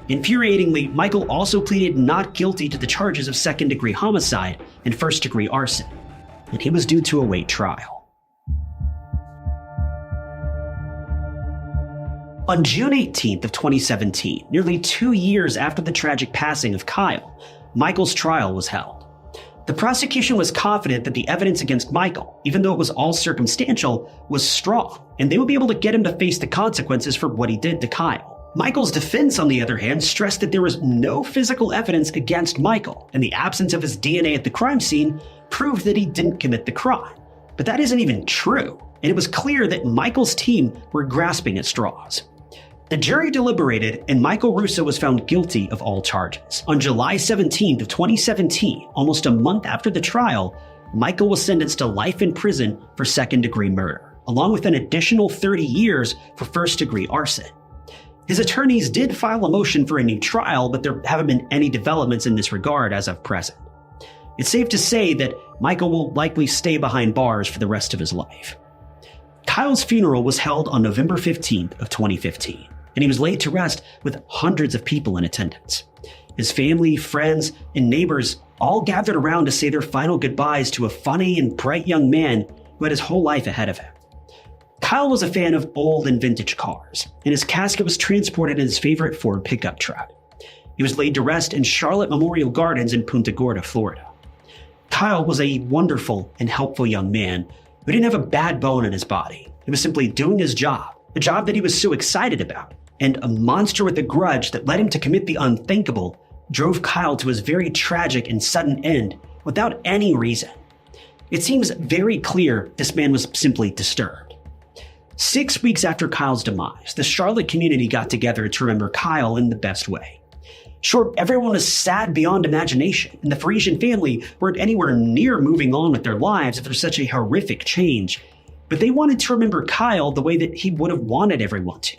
Speaker 1: Infuriatingly, Michael also pleaded not guilty to the charges of second-degree homicide and first-degree arson, and he was due to await trial. On June 18th of 2017, nearly 2 years after the tragic passing of Kyle, Michael's trial was held. The prosecution was confident that the evidence against Michael, even though it was all circumstantial, was strong, and they would be able to get him to face the consequences for what he did to Kyle. Michael's defense, on the other hand, stressed that there was no physical evidence against Michael, and the absence of his DNA at the crime scene proved that he didn't commit the crime. But that isn't even true, and it was clear that Michael's team were grasping at straws. The jury deliberated, and Michael Russo was found guilty of all charges. On July 17th of 2017, almost a month after the trial, Michael was sentenced to life in prison for second-degree murder, along with an additional 30 years for first-degree arson. His attorneys did file a motion for a new trial, but there haven't been any developments in this regard as of present. It's safe to say that Michael will likely stay behind bars for the rest of his life. Kyle's funeral was held on November 15th of 2015. And he was laid to rest with hundreds of people in attendance. His family, friends, and neighbors all gathered around to say their final goodbyes to a funny and bright young man who had his whole life ahead of him. Kyle was a fan of old and vintage cars, and his casket was transported in his favorite Ford pickup truck. He was laid to rest in Charlotte Memorial Gardens in Punta Gorda, Florida. Kyle was a wonderful and helpful young man who didn't have a bad bone in his body. He was simply doing his job, the job that he was so excited about. And a monster with a grudge that led him to commit the unthinkable drove Kyle to his very tragic and sudden end without any reason. It seems very clear this man was simply disturbed. 6 weeks after Kyle's demise, the Charlotte community got together to remember Kyle in the best way. Sure, everyone was sad beyond imagination, and the Farishian family weren't anywhere near moving on with their lives after such a horrific change, but they wanted to remember Kyle the way that he would have wanted everyone to.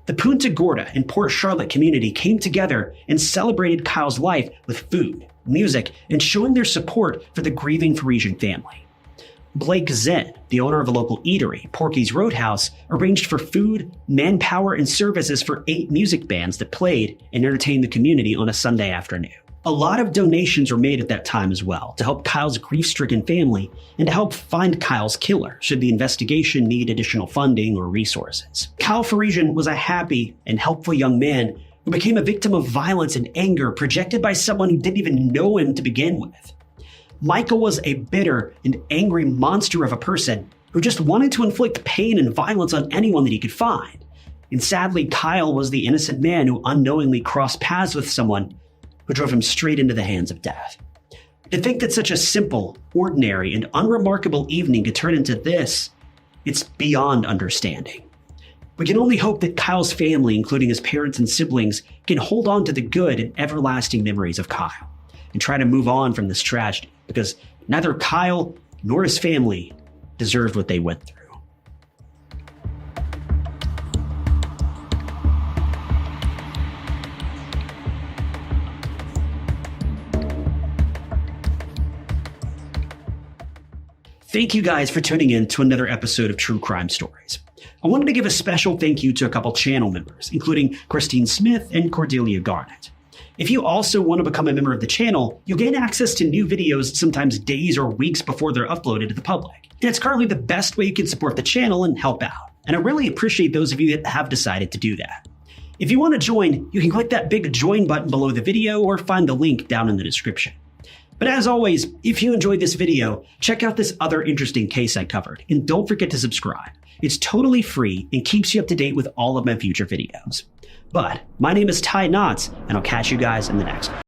Speaker 1: The Punta Gorda and Port Charlotte community came together and celebrated Kyle's life with food, music, and showing their support for the grieving Farishian family. Blake Zen, the owner of a local eatery, Porky's Roadhouse, arranged for food, manpower, and services for 8 music bands that played and entertained the community on a Sunday afternoon. A lot of donations were made at that time as well to help Kyle's grief-stricken family and to help find Kyle's killer should the investigation need additional funding or resources. Kyle Farishian was a happy and helpful young man who became a victim of violence and anger projected by someone who didn't even know him to begin with. Michael was a bitter and angry monster of a person who just wanted to inflict pain and violence on anyone that he could find. And sadly, Kyle was the innocent man who unknowingly crossed paths with someone who drove him straight into the hands of death. To think that such a simple, ordinary, and unremarkable evening could turn into this, it's beyond understanding. We can only hope that Kyle's family, including his parents and siblings, can hold on to the good and everlasting memories of Kyle and try to move on from this tragedy, because neither Kyle nor his family deserved what they went through. Thank you guys for tuning in to another episode of True Crime Stories. I wanted to give a special thank you to a couple channel members, including Christine Smith and Cordelia Garnett. If you also want to become a member of the channel, you'll gain access to new videos sometimes days or weeks before they're uploaded to the public. And it's currently the best way you can support the channel and help out. And I really appreciate those of you that have decided to do that. If you want to join, you can click that big join button below the video or find the link down in the description. But as always, if you enjoyed this video, check out this other interesting case I covered, and don't forget to subscribe. It's totally free and keeps you up to date with all of my future videos. But my name is Ty Knotts, and I'll catch you guys in the next one.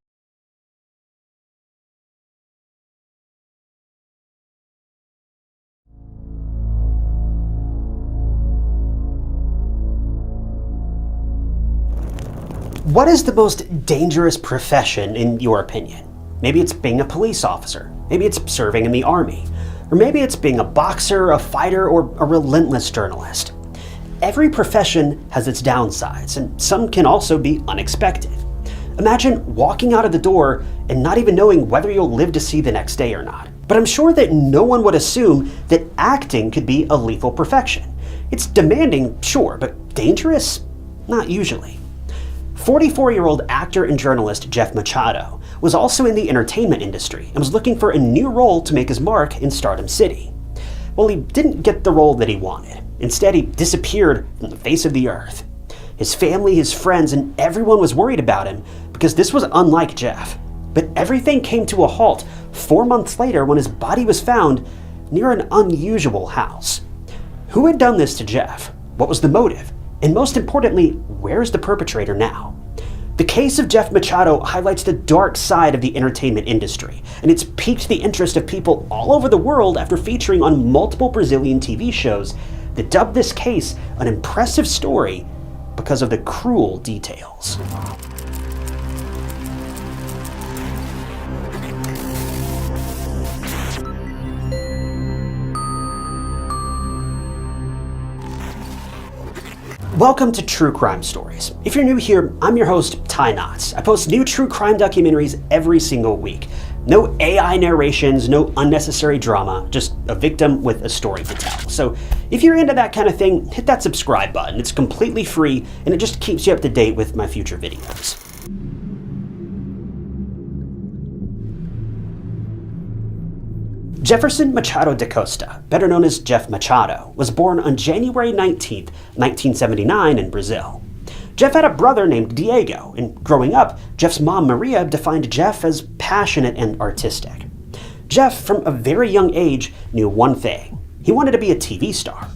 Speaker 1: What is the most dangerous profession in your opinion? Maybe it's being a police officer, maybe it's serving in the army, or maybe it's being a boxer, a fighter, or a relentless journalist. Every profession has its downsides, and some can also be unexpected. Imagine walking out of the door and not even knowing whether you'll live to see the next day or not. But I'm sure that no one would assume that acting could be a lethal profession. It's demanding, sure, but dangerous? Not usually. 44-year-old actor and journalist Jeff Machado was also in the entertainment industry and was looking for a new role to make his mark in Stardom City. Well, he didn't get the role that he wanted. Instead, he disappeared from the face of the earth. His family, his friends, and everyone was worried about him because this was unlike Jeff. But everything came to a halt 4 months later when his body was found near an unusual house. Who had done this to Jeff? What was the motive? And most importantly, where's the perpetrator now? The case of Jeff Machado highlights the dark side of the entertainment industry, and it's piqued the interest of people all over the world after featuring on multiple Brazilian TV shows that dubbed this case an impressive story because of the cruel details. Welcome to True Crime Stories. If you're new here, I'm your host, Ty Knotts. I post new true crime documentaries every single week. No AI narrations, no unnecessary drama, just a victim with a story to tell. So if you're into that kind of thing, hit that subscribe button. It's completely free, and it just keeps you up to date with my future videos. Jefferson Machado da Costa, better known as Jeff Machado, was born on January 19, 1979 in Brazil. Jeff had a brother named Diego, and growing up, Jeff's mom Maria defined Jeff as passionate and artistic. Jeff, from a very young age, knew one thing. He wanted to be a TV star.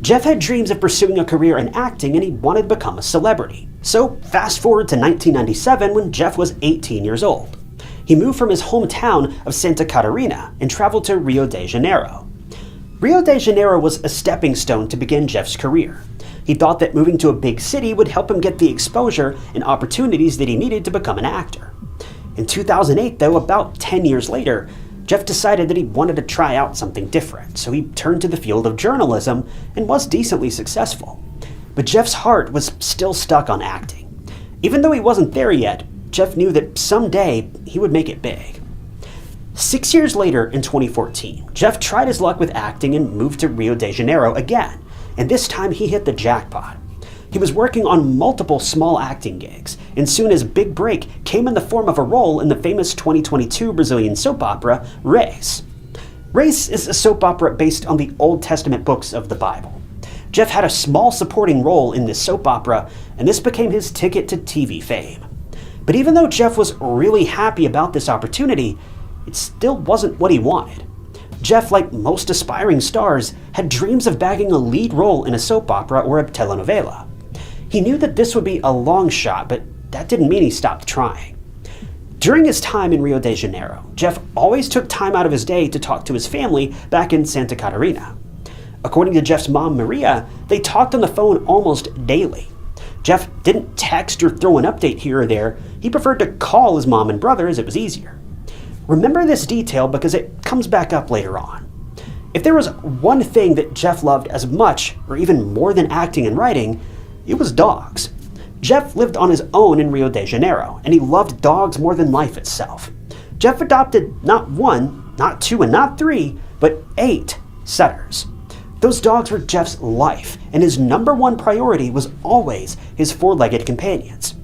Speaker 1: Jeff had dreams of pursuing a career in acting, and he wanted to become a celebrity. So fast forward to 1997 when Jeff was 18 years old. He moved from his hometown of Santa Catarina and traveled to Rio de Janeiro. Rio de Janeiro was a stepping stone to begin Jeff's career. He thought that moving to a big city would help him get the exposure and opportunities that he needed to become an actor. In 2008, though, about 10 years later, Jeff decided that he wanted to try out something different, so he turned to the field of journalism and was decently successful. But Jeff's heart was still stuck on acting. Even though he wasn't there yet, Jeff knew that someday he would make it big. 6 years later, in 2014, Jeff tried his luck with acting and moved to Rio de Janeiro again, and this time he hit the jackpot. He was working on multiple small acting gigs, and soon his big break came in the form of a role in the famous 2022 Brazilian soap opera, Reis. Reis is a soap opera based on the Old Testament books of the Bible. Jeff had a small supporting role in this soap opera, and this became his ticket to TV fame. But even though Jeff was really happy about this opportunity, it still wasn't what he wanted. Jeff, like most aspiring stars, had dreams of bagging a lead role in a soap opera or a telenovela. He knew that this would be a long shot, but that didn't mean he stopped trying. During his time in Rio de Janeiro, Jeff always took time out of his day to talk to his family back in Santa Catarina. According to Jeff's mom, Maria, they talked on the phone almost daily. Jeff didn't text or throw an update here or there. He preferred to call his mom and brother as it was easier. Remember this detail because it comes back up later on. If there was one thing that Jeff loved as much or even more than acting and writing, it was dogs. Jeff lived on his own in Rio de Janeiro, and he loved dogs more than life itself. Jeff adopted not one, not two, and not three, but 8 setters. Those dogs were Jeff's life, and his number one priority was always his 4-legged companions.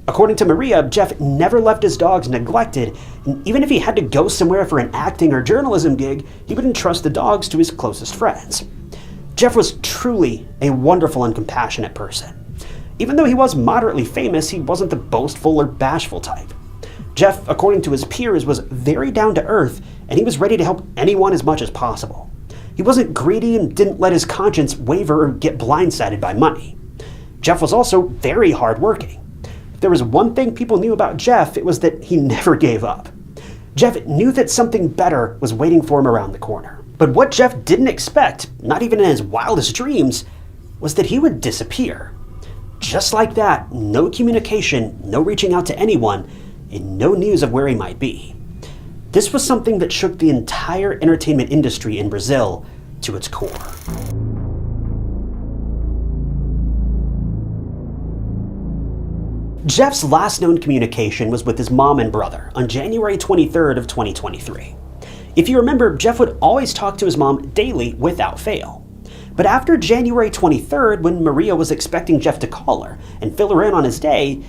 Speaker 1: According to Maria, Jeff never left his dogs neglected, and even if he had to go somewhere for an acting or journalism gig, he would entrust the dogs to his closest friends. Jeff was truly a wonderful and compassionate person. Even though he was moderately famous, he wasn't the boastful or bashful type. Jeff, according to his peers, was very down to earth, and he was ready to help anyone as much as possible. He wasn't greedy and didn't let his conscience waver or get blindsided by money. Jeff was also very hardworking. If there was one thing people knew about Jeff, it was that he never gave up. Jeff knew that something better was waiting for him around the corner. But what Jeff didn't expect, not even in his wildest dreams, was that he would disappear. Just like that, no communication, no reaching out to anyone, and no news of where he might be. This was something that shook the entire entertainment industry in Brazil to its core. Jeff's last known communication was with his mom and brother on January 23rd of 2023. If you remember, Jeff would always talk to his mom daily without fail. But after January 23rd, when Maria was expecting Jeff to call her and fill her in on his day,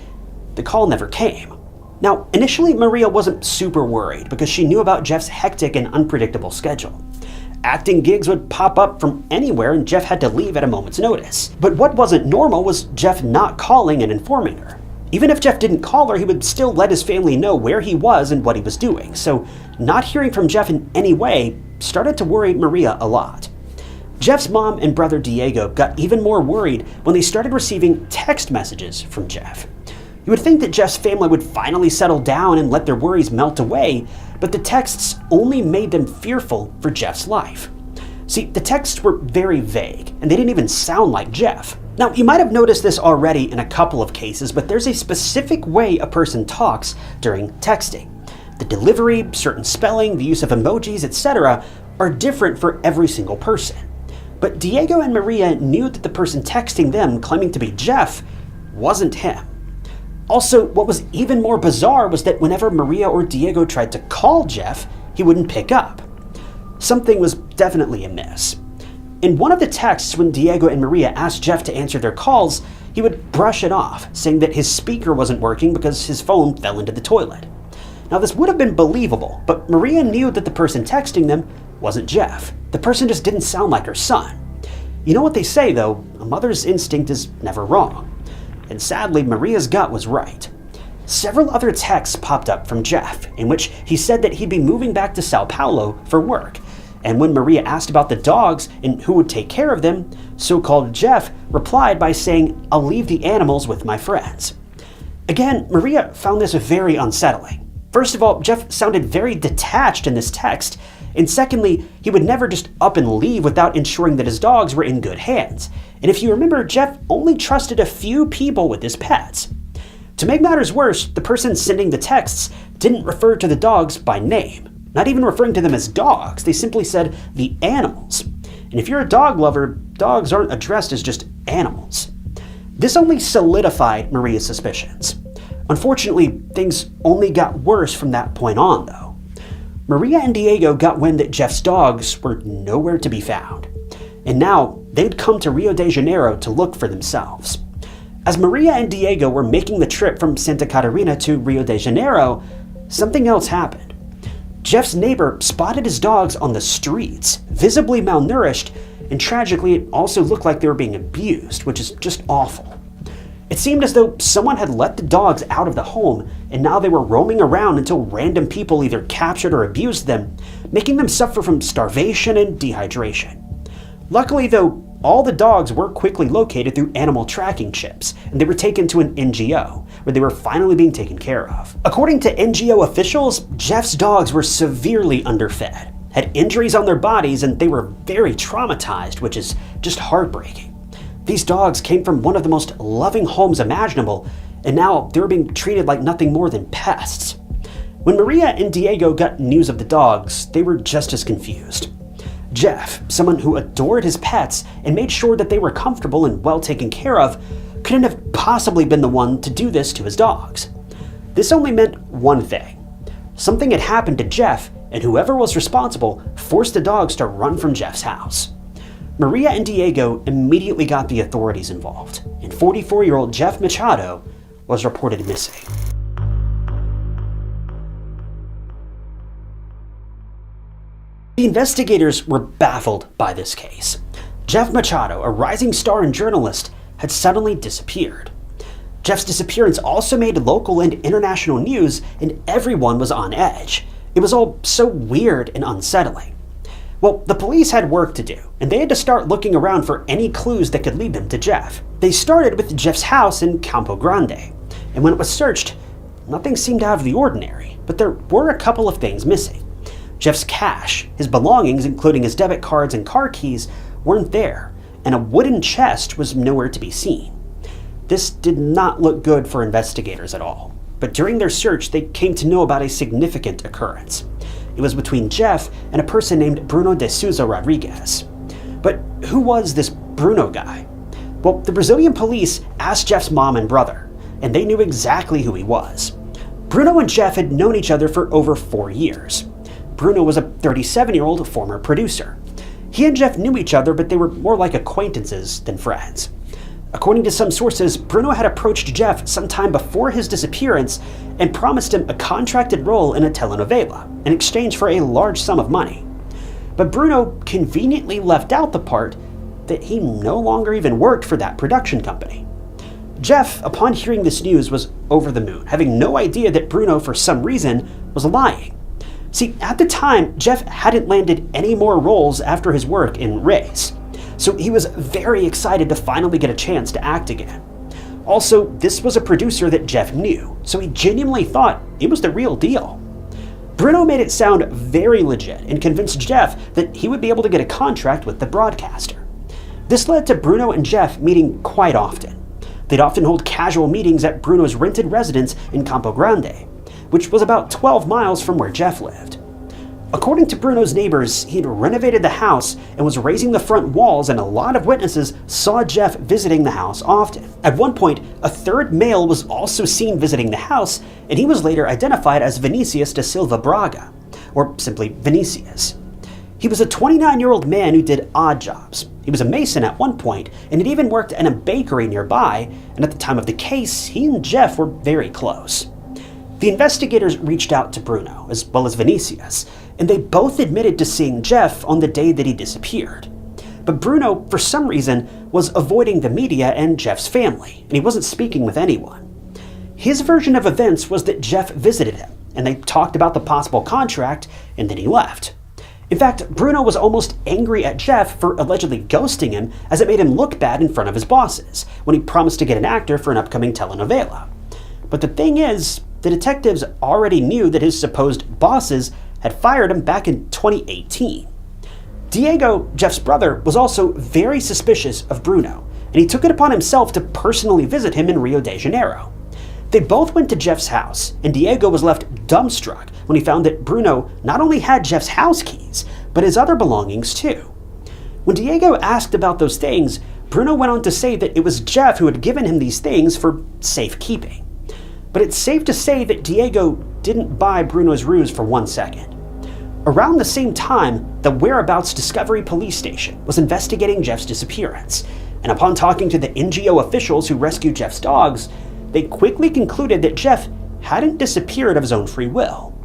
Speaker 1: the call never came. Now, initially, Maria wasn't super worried because she knew about Jeff's hectic and unpredictable schedule. Acting gigs would pop up from anywhere and Jeff had to leave at a moment's notice. But what wasn't normal was Jeff not calling and informing her. Even if Jeff didn't call her, he would still let his family know where he was and what he was doing. So not hearing from Jeff in any way started to worry Maria a lot. Jeff's mom and brother Diego got even more worried when they started receiving text messages from Jeff. You would think that Jeff's family would finally settle down and let their worries melt away, but the texts only made them fearful for Jeff's life. See, the texts were very vague, and they didn't even sound like Jeff. Now, you might have noticed this already in a couple of cases, but there's a specific way a person talks during texting. The delivery, certain spelling, the use of emojis, etc. are different for every single person. But Diego and Maria knew that the person texting them, claiming to be Jeff, wasn't him. Also, what was even more bizarre was that whenever Maria or Diego tried to call Jeff, he wouldn't pick up. Something was definitely amiss. In one of the texts, when Diego and Maria asked Jeff to answer their calls, he would brush it off, saying that his speaker wasn't working because his phone fell into the toilet. Now, this would have been believable, but Maria knew that the person texting them wasn't Jeff. The person just didn't sound like her son. You know what they say, though, a mother's instinct is never wrong. And sadly, Maria's gut was right. Several other texts popped up from Jeff, in which he said that he'd be moving back to Sao Paulo for work. And when Maria asked about the dogs and who would take care of them, so-called Jeff replied by saying, "I'll leave the animals with my friends." Again, Maria found this very unsettling. First of all, Jeff sounded very detached in this text, and secondly, he would never just up and leave without ensuring that his dogs were in good hands. And if you remember, Jeff only trusted a few people with his pets. To make matters worse, the person sending the texts didn't refer to the dogs by name, not even referring to them as dogs. They simply said the animals. And if you're a dog lover, dogs aren't addressed as just animals. This only solidified Maria's suspicions. Unfortunately, things only got worse from that point on, though. Maria and Diego got wind that Jeff's dogs were nowhere to be found, and now they'd come to Rio de Janeiro to look for themselves. As Maria and Diego were making the trip from Santa Catarina to Rio de Janeiro, something else happened. Jeff's neighbor spotted his dogs on the streets, visibly malnourished, and tragically it also looked like they were being abused, which is just awful. It seemed as though someone had let the dogs out of the home, and now they were roaming around until random people either captured or abused them, making them suffer from starvation and dehydration. Luckily, though, all the dogs were quickly located through animal tracking chips, and they were taken to an NGO, where they were finally being taken care of. According to NGO officials, Jeff's dogs were severely underfed, had injuries on their bodies, and they were very traumatized, which is just heartbreaking. These dogs came from one of the most loving homes imaginable, and now they were being treated like nothing more than pests. When Maria and Diego got news of the dogs, they were just as confused. Jeff, someone who adored his pets and made sure that they were comfortable and well taken care of, couldn't have possibly been the one to do this to his dogs. This only meant one thing. Something had happened to Jeff, and whoever was responsible forced the dogs to run from Jeff's house. Maria and Diego immediately got the authorities involved, and 44-year-old Jeff Machado was reported missing. The investigators were baffled by this case. Jeff Machado, a rising star and journalist, had suddenly disappeared. Jeff's disappearance also made local and international news, and everyone was on edge. It was all so weird and unsettling. Well, the police had work to do, and they had to start looking around for any clues that could lead them to Jeff. They started with Jeff's house in Campo Grande, and when it was searched, nothing seemed out of the ordinary, but there were a couple of things missing. Jeff's cash, his belongings, including his debit cards and car keys, weren't there, and a wooden chest was nowhere to be seen. This did not look good for investigators at all, but during their search, they came to know about a significant occurrence. It was between Jeff and a person named Bruno de Souza Rodriguez. But who was this Bruno guy? Well, the Brazilian police asked Jeff's mom and brother, and they knew exactly who he was. Bruno and Jeff had known each other for over 4 years. Bruno was a 37-year-old former producer. He and Jeff knew each other, but they were more like acquaintances than friends. According to some sources, Bruno had approached Jeff sometime before his disappearance and promised him a contracted role in a telenovela in exchange for a large sum of money. But Bruno conveniently left out the part that he no longer even worked for that production company. Jeff, upon hearing this news, was over the moon, having no idea that Bruno, for some reason, was lying. See, at the time, Jeff hadn't landed any more roles after his work in Race, so he was very excited to finally get a chance to act again. Also, this was a producer that Jeff knew, so he genuinely thought it was the real deal. Bruno made it sound very legit and convinced Jeff that he would be able to get a contract with the broadcaster. This led to Bruno and Jeff meeting quite often. They'd often hold casual meetings at Bruno's rented residence in Campo Grande, which was about 12 miles from where Jeff lived. According to Bruno's neighbors, he'd renovated the house and was raising the front walls, and a lot of witnesses saw Jeff visiting the house often. At one point, a third male was also seen visiting the house, and he was later identified as Vinicius da Silva Braga, or simply Vinicius. He was a 29-year-old man who did odd jobs. He was a mason at one point, and had even worked in a bakery nearby, and at the time of the case, he and Jeff were very close. The investigators reached out to Bruno, as well as Vinicius, and they both admitted to seeing Jeff on the day that he disappeared. But Bruno, for some reason, was avoiding the media and Jeff's family, and he wasn't speaking with anyone. His version of events was that Jeff visited him, and they talked about the possible contract, and then he left. In fact, Bruno was almost angry at Jeff for allegedly ghosting him, as it made him look bad in front of his bosses, when he promised to get an actor for an upcoming telenovela. But the thing is, the detectives already knew that his supposed bosses had fired him back in 2018. Diego, Jeff's brother, was also very suspicious of Bruno, and he took it upon himself to personally visit him in Rio de Janeiro. They both went to Jeff's house, and Diego was left dumbstruck when he found that Bruno not only had Jeff's house keys, but his other belongings too. When Diego asked about those things, Bruno went on to say that it was Jeff who had given him these things for safekeeping. But it's safe to say that Diego didn't buy Bruno's ruse for 1 second. Around the same time, the Whereabouts Discovery Police Station was investigating Jeff's disappearance, and upon talking to the NGO officials who rescued Jeff's dogs, they quickly concluded that Jeff hadn't disappeared of his own free will,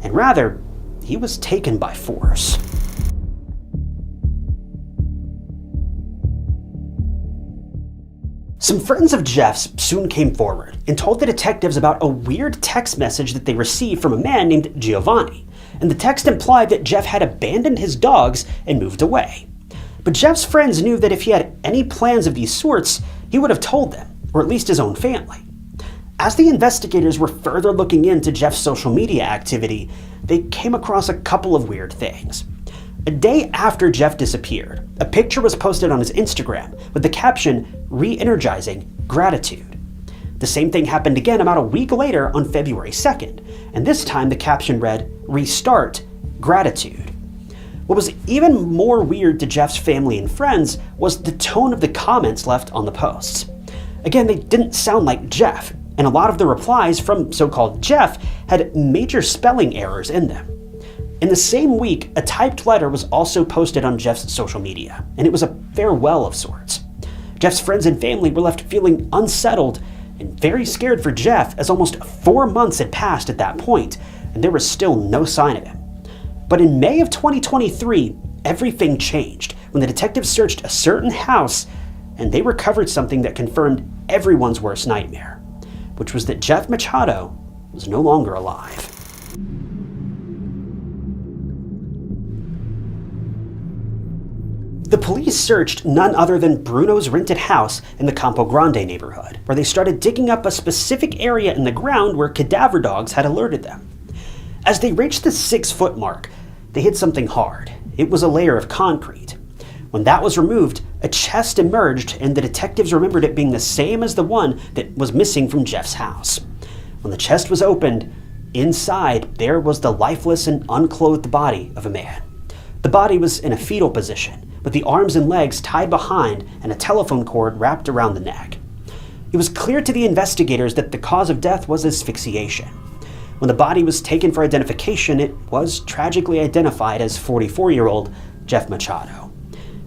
Speaker 1: and rather, he was taken by force. Some friends of Jeff's soon came forward and told the detectives about a weird text message that they received from a man named Giovanni, and the text implied that Jeff had abandoned his dogs and moved away. But Jeff's friends knew that if he had any plans of these sorts, he would have told them, or at least his own family. As the investigators were further looking into Jeff's social media activity, they came across a couple of weird things. A day after Jeff disappeared, a picture was posted on his Instagram with the caption, "Re-energizing gratitude." The same thing happened again about a week later on February 2nd, and this time the caption read, "Restart gratitude." What was even more weird to Jeff's family and friends was the tone of the comments left on the posts. Again, they didn't sound like Jeff, and a lot of the replies from so-called Jeff had major spelling errors in them. In the same week, a typed letter was also posted on Jeff's social media, and it was a farewell of sorts. Jeff's friends and family were left feeling unsettled and very scared for Jeff, as almost 4 months had passed at that point, and there was still no sign of him. But in May of 2023, everything changed when the detectives searched a certain house, and they recovered something that confirmed everyone's worst nightmare, which was that Jeff Machado was no longer alive. The police searched none other than Bruno's rented house in the Campo Grande neighborhood, where they started digging up a specific area in the ground where cadaver dogs had alerted them. As they reached the 6-foot mark, they hit something hard. It was a layer of concrete. When that was removed, a chest emerged, and the detectives remembered it being the same as the one that was missing from Jeff's house. When the chest was opened, inside there was the lifeless and unclothed body of a man. The body was in a fetal position, with the arms and legs tied behind and a telephone cord wrapped around the neck. It was clear to the investigators that the cause of death was asphyxiation. When the body was taken for identification, it was tragically identified as 44-year-old Jeff Machado.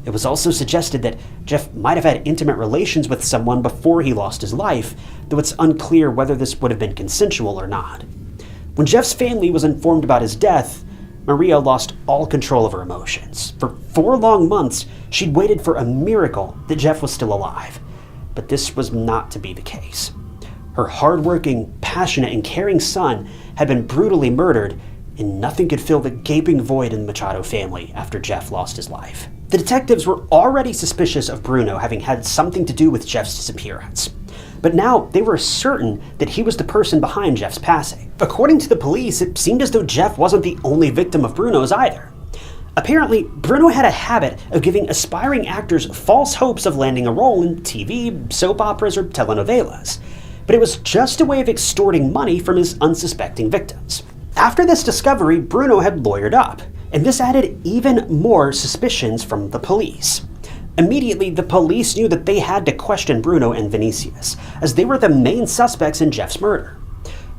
Speaker 1: It was also suggested that Jeff might have had intimate relations with someone before he lost his life, though it's unclear whether this would have been consensual or not. When Jeff's family was informed about his death, Maria lost all control of her emotions. For 4 long months, she'd waited for a miracle that Jeff was still alive. But this was not to be the case. Her hardworking, passionate, and caring son had been brutally murdered, and nothing could fill the gaping void in the Machado family after Jeff lost his life. The detectives were already suspicious of Bruno having had something to do with Jeff's disappearance. But now they were certain that he was the person behind Jeff's passing. According to the police, it seemed as though Jeff wasn't the only victim of Bruno's either. Apparently, Bruno had a habit of giving aspiring actors false hopes of landing a role in TV, soap operas, or telenovelas. But it was just a way of extorting money from his unsuspecting victims. After this discovery, Bruno had lawyered up, and this added even more suspicions from the police. Immediately, the police knew that they had to question Bruno and Vinicius, as they were the main suspects in Jeff's murder.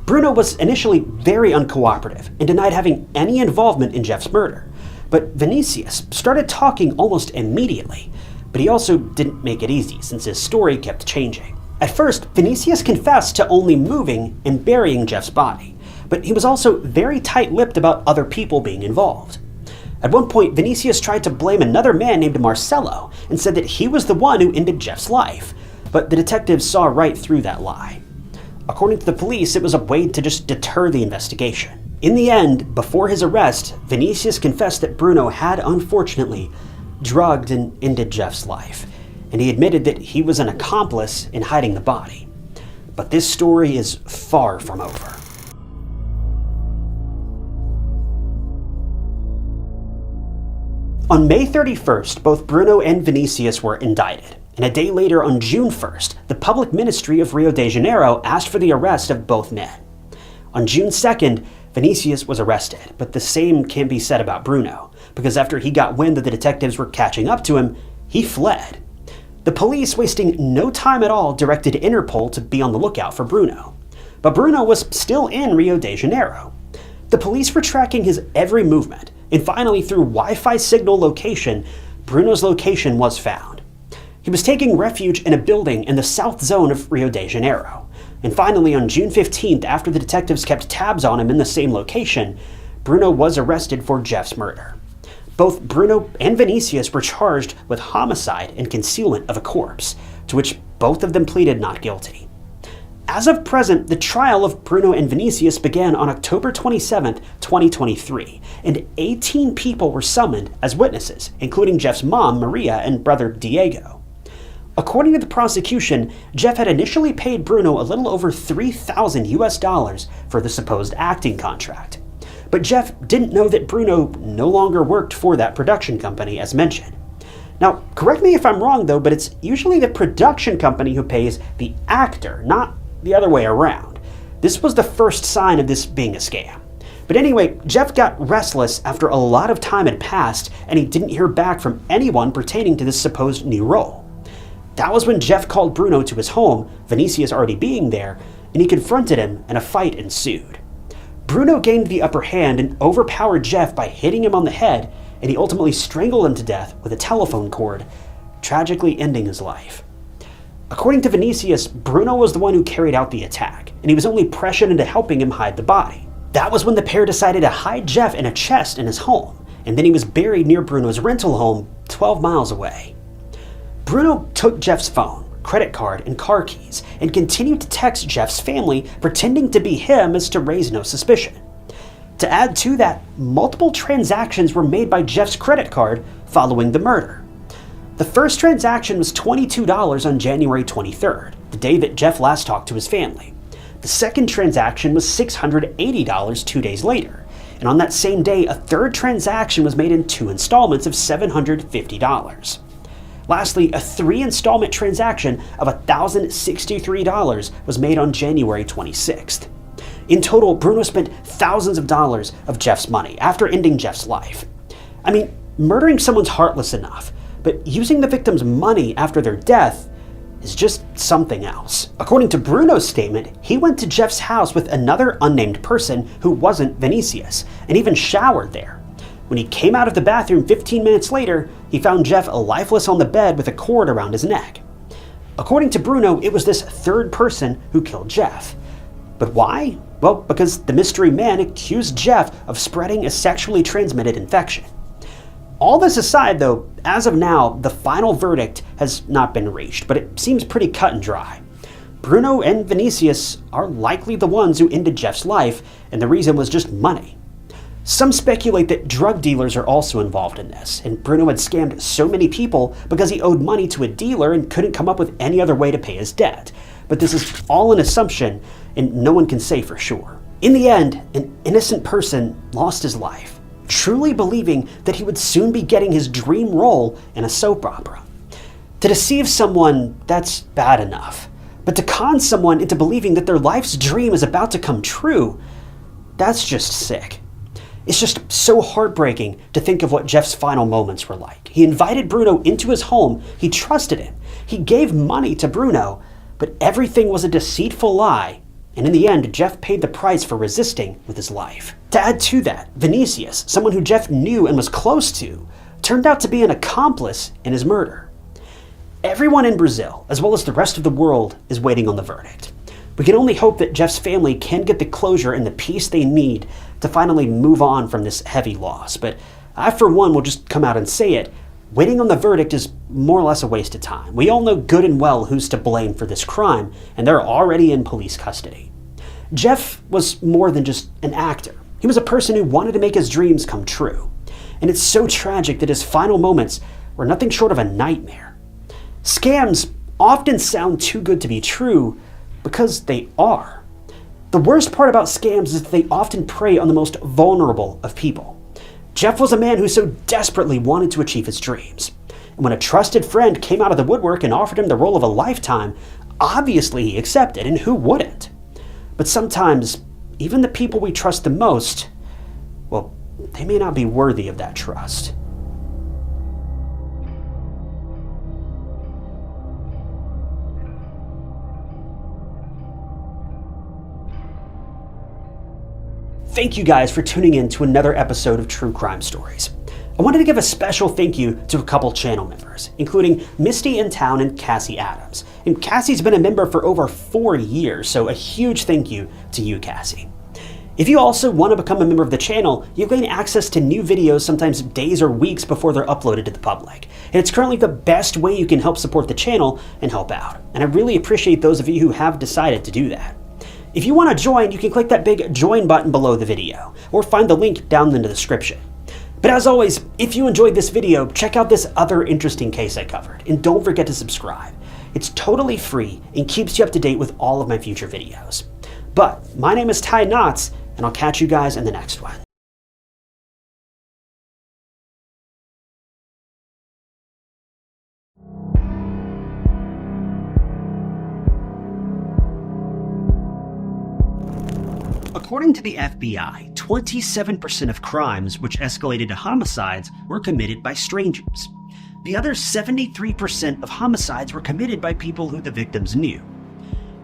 Speaker 1: Bruno was initially very uncooperative and denied having any involvement in Jeff's murder, but Vinicius started talking almost immediately, but he also didn't make it easy since his story kept changing. At first, Vinicius confessed to only moving and burying Jeff's body, but he was also very tight-lipped about other people being involved. At one point, Vinicius tried to blame another man named Marcelo and said that he was the one who ended Jeff's life, but the detectives saw right through that lie. According to the police, it was a way to just deter the investigation. In the end, before his arrest, Vinicius confessed that Bruno had, unfortunately, drugged and ended Jeff's life, and he admitted that he was an accomplice in hiding the body. But this story is far from over. On May 31st, both Bruno and Vinicius were indicted, and a day later, on June 1st, the Public Ministry of Rio de Janeiro asked for the arrest of both men. On June 2nd, Vinicius was arrested, but the same can't be said about Bruno, because after he got wind that the detectives were catching up to him, he fled. The police, wasting no time at all, directed Interpol to be on the lookout for Bruno. But Bruno was still in Rio de Janeiro. The police were tracking his every movement, and finally, through Wi-Fi signal location, Bruno's location was found. He was taking refuge in a building in the south zone of Rio de Janeiro. And finally, on June 15th, after the detectives kept tabs on him in the same location, Bruno was arrested for Jeff's murder. Both Bruno and Vinicius were charged with homicide and concealment of a corpse, to which both of them pleaded not guilty. As of present, the trial of Bruno and Vinicius began on October 27, 2023, and 18 people were summoned as witnesses, including Jeff's mom, Maria, and brother, Diego. According to the prosecution, Jeff had initially paid Bruno a little over $3,000 for the supposed acting contract. But Jeff didn't know that Bruno no longer worked for that production company, as mentioned. Now, correct me if I'm wrong, though, but it's usually the production company who pays the actor, not the other way around. This was the first sign of this being a scam. But anyway, Jeff got restless after a lot of time had passed and he didn't hear back from anyone pertaining to this supposed new role. That was when Jeff called Bruno to his home, Vinicius already being there, and he confronted him and a fight ensued. Bruno gained the upper hand and overpowered Jeff by hitting him on the head, and he ultimately strangled him to death with a telephone cord, tragically ending his life. According to Vinicius, Bruno was the one who carried out the attack, and he was only pressured into helping him hide the body. That was when the pair decided to hide Jeff in a chest in his home, and then he was buried near Bruno's rental home 12 miles away. Bruno took Jeff's phone, credit card, and car keys, and continued to text Jeff's family, pretending to be him as to raise no suspicion. To add to that, multiple transactions were made by Jeff's credit card following the murder. The first transaction was $22 on January 23rd, the day that Jeff last talked to his family. The second transaction was $680 2 days later, and on that same day, a third transaction was made in 2 installments of $750. Lastly, a 3-installment transaction of $1,063 was made on January 26th. In total, Bruno spent thousands of dollars of Jeff's money after ending Jeff's life. I mean, murdering someone's heartless enough, but using the victim's money after their death is just something else. According to Bruno's statement, he went to Jeff's house with another unnamed person who wasn't Vinicius, and even showered there. When he came out of the bathroom 15 minutes later, he found Jeff lifeless on the bed with a cord around his neck. According to Bruno, it was this third person who killed Jeff. But why? Well, because the mystery man accused Jeff of spreading a sexually transmitted infection. All this aside, though, as of now, the final verdict has not been reached, but it seems pretty cut and dry. Bruno and Vinicius are likely the ones who ended Jeff's life, and the reason was just money. Some speculate that drug dealers are also involved in this, and Bruno had scammed so many people because he owed money to a dealer and couldn't come up with any other way to pay his debt. But this is all an assumption, and no one can say for sure. In the end, an innocent person lost his life, truly believing that he would soon be getting his dream role in a soap opera. To deceive someone, that's bad enough. But to con someone into believing that their life's dream is about to come true, that's just sick. It's just so heartbreaking to think of what Jeff's final moments were like. He invited Bruno into his home, he trusted him, he gave money to Bruno, but everything was a deceitful lie, and in the end, Jeff paid the price for resisting with his life. To add to that, Vinicius, someone who Jeff knew and was close to, turned out to be an accomplice in his murder. Everyone in Brazil, as well as the rest of the world, is waiting on the verdict. We can only hope that Jeff's family can get the closure and the peace they need to finally move on from this heavy loss. But I, for one, will just come out and say it. Waiting on the verdict is more or less a waste of time. We all know good and well who's to blame for this crime, and they're already in police custody. Jeff was more than just an actor. He was a person who wanted to make his dreams come true. And it's so tragic that his final moments were nothing short of a nightmare. Scams often sound too good to be true because they are. The worst part about scams is that they often prey on the most vulnerable of people. Jeff was a man who so desperately wanted to achieve his dreams. And when a trusted friend came out of the woodwork and offered him the role of a lifetime, obviously he accepted, and who wouldn't? But sometimes, even the people we trust the most, well, they may not be worthy of that trust. Thank you guys for tuning in to another episode of True Crime Stories. I wanted to give a special thank you to a couple channel members, including Misty in Town and Cassie Adams. And Cassie's been a member for over 4 years, so a huge thank you to you, Cassie. If you also want to become a member of the channel, you'll gain access to new videos sometimes days or weeks before they're uploaded to the public. And it's currently the best way you can help support the channel and help out. And I really appreciate those of you who have decided to do that. If you want to join, you can click that big join button below the video, or find the link down in the description. But as always, if you enjoyed this video, check out this other interesting case I covered, and don't forget to subscribe. It's totally free and keeps you up to date with all of my future videos. But my name is Ty Knotts, and I'll catch you guys in the next one. According to the FBI, 27% of crimes which escalated to homicides were committed by strangers. The other 73% of homicides were committed by people who the victims knew.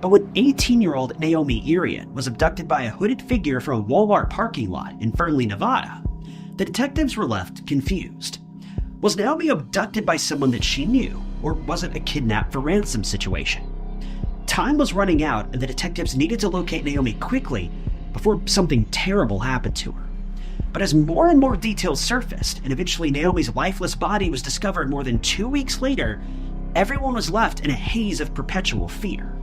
Speaker 1: But when 18-year-old Naomi Irion was abducted by a hooded figure from a Walmart parking lot in Fernley, Nevada, the detectives were left confused. Was Naomi abducted by someone that she knew, or was it a kidnap for ransom situation? Time was running out, and the detectives needed to locate Naomi quickly before something terrible happened to her. But as more and more details surfaced, and eventually Naomi's lifeless body was discovered more than 2 weeks later, everyone was left in a haze of perpetual fear.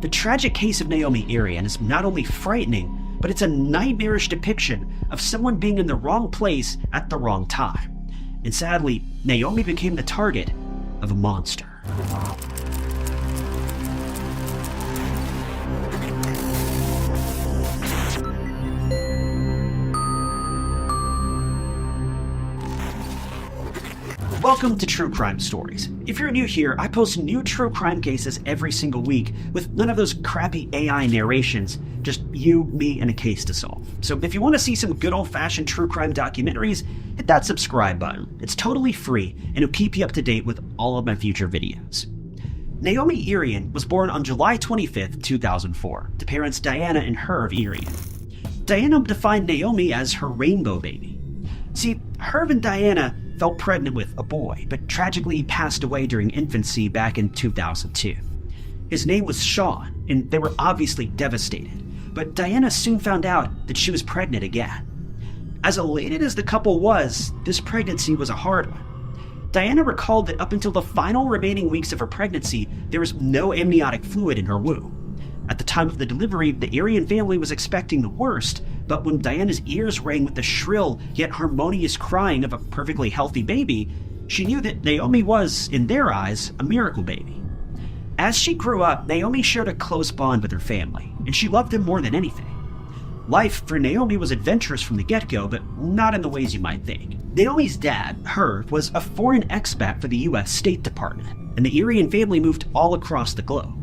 Speaker 1: The tragic case of Naomi Irion is not only frightening, but it's a nightmarish depiction of someone being in the wrong place at the wrong time. And sadly, Naomi became the target of a monster. Welcome to True Crime Stories. If you're new here, I post new true crime cases every single week with none of those crappy AI narrations, just you, me, and a case to solve. So if you want to see some good old-fashioned true crime documentaries, hit that subscribe button. It's totally free, and it'll keep you up to date with all of my future videos. Naomi Irion was born on July 25th, 2004, to parents Diana and Herv Irion. Diana defined Naomi as her rainbow baby. See, Herv and Diana fell pregnant with a boy, but tragically he passed away during infancy back in 2002. His name was Sean, and they were obviously devastated, but Diana soon found out that she was pregnant again. As elated as the couple was, this pregnancy was a hard one. Diana recalled that up until the final remaining weeks of her pregnancy, there was no amniotic fluid in her womb. At the time of the delivery, the Irion family was expecting the worst, but when Diana's ears rang with the shrill yet harmonious crying of a perfectly healthy baby, she knew that Naomi was, in their eyes, a miracle baby. As she grew up, Naomi shared a close bond with her family, and she loved them more than anything. Life for Naomi was adventurous from the get-go, but not in the ways you might think. Naomi's dad, Herb, was a foreign expat for the U.S. State Department, and the Irion family moved all across the globe.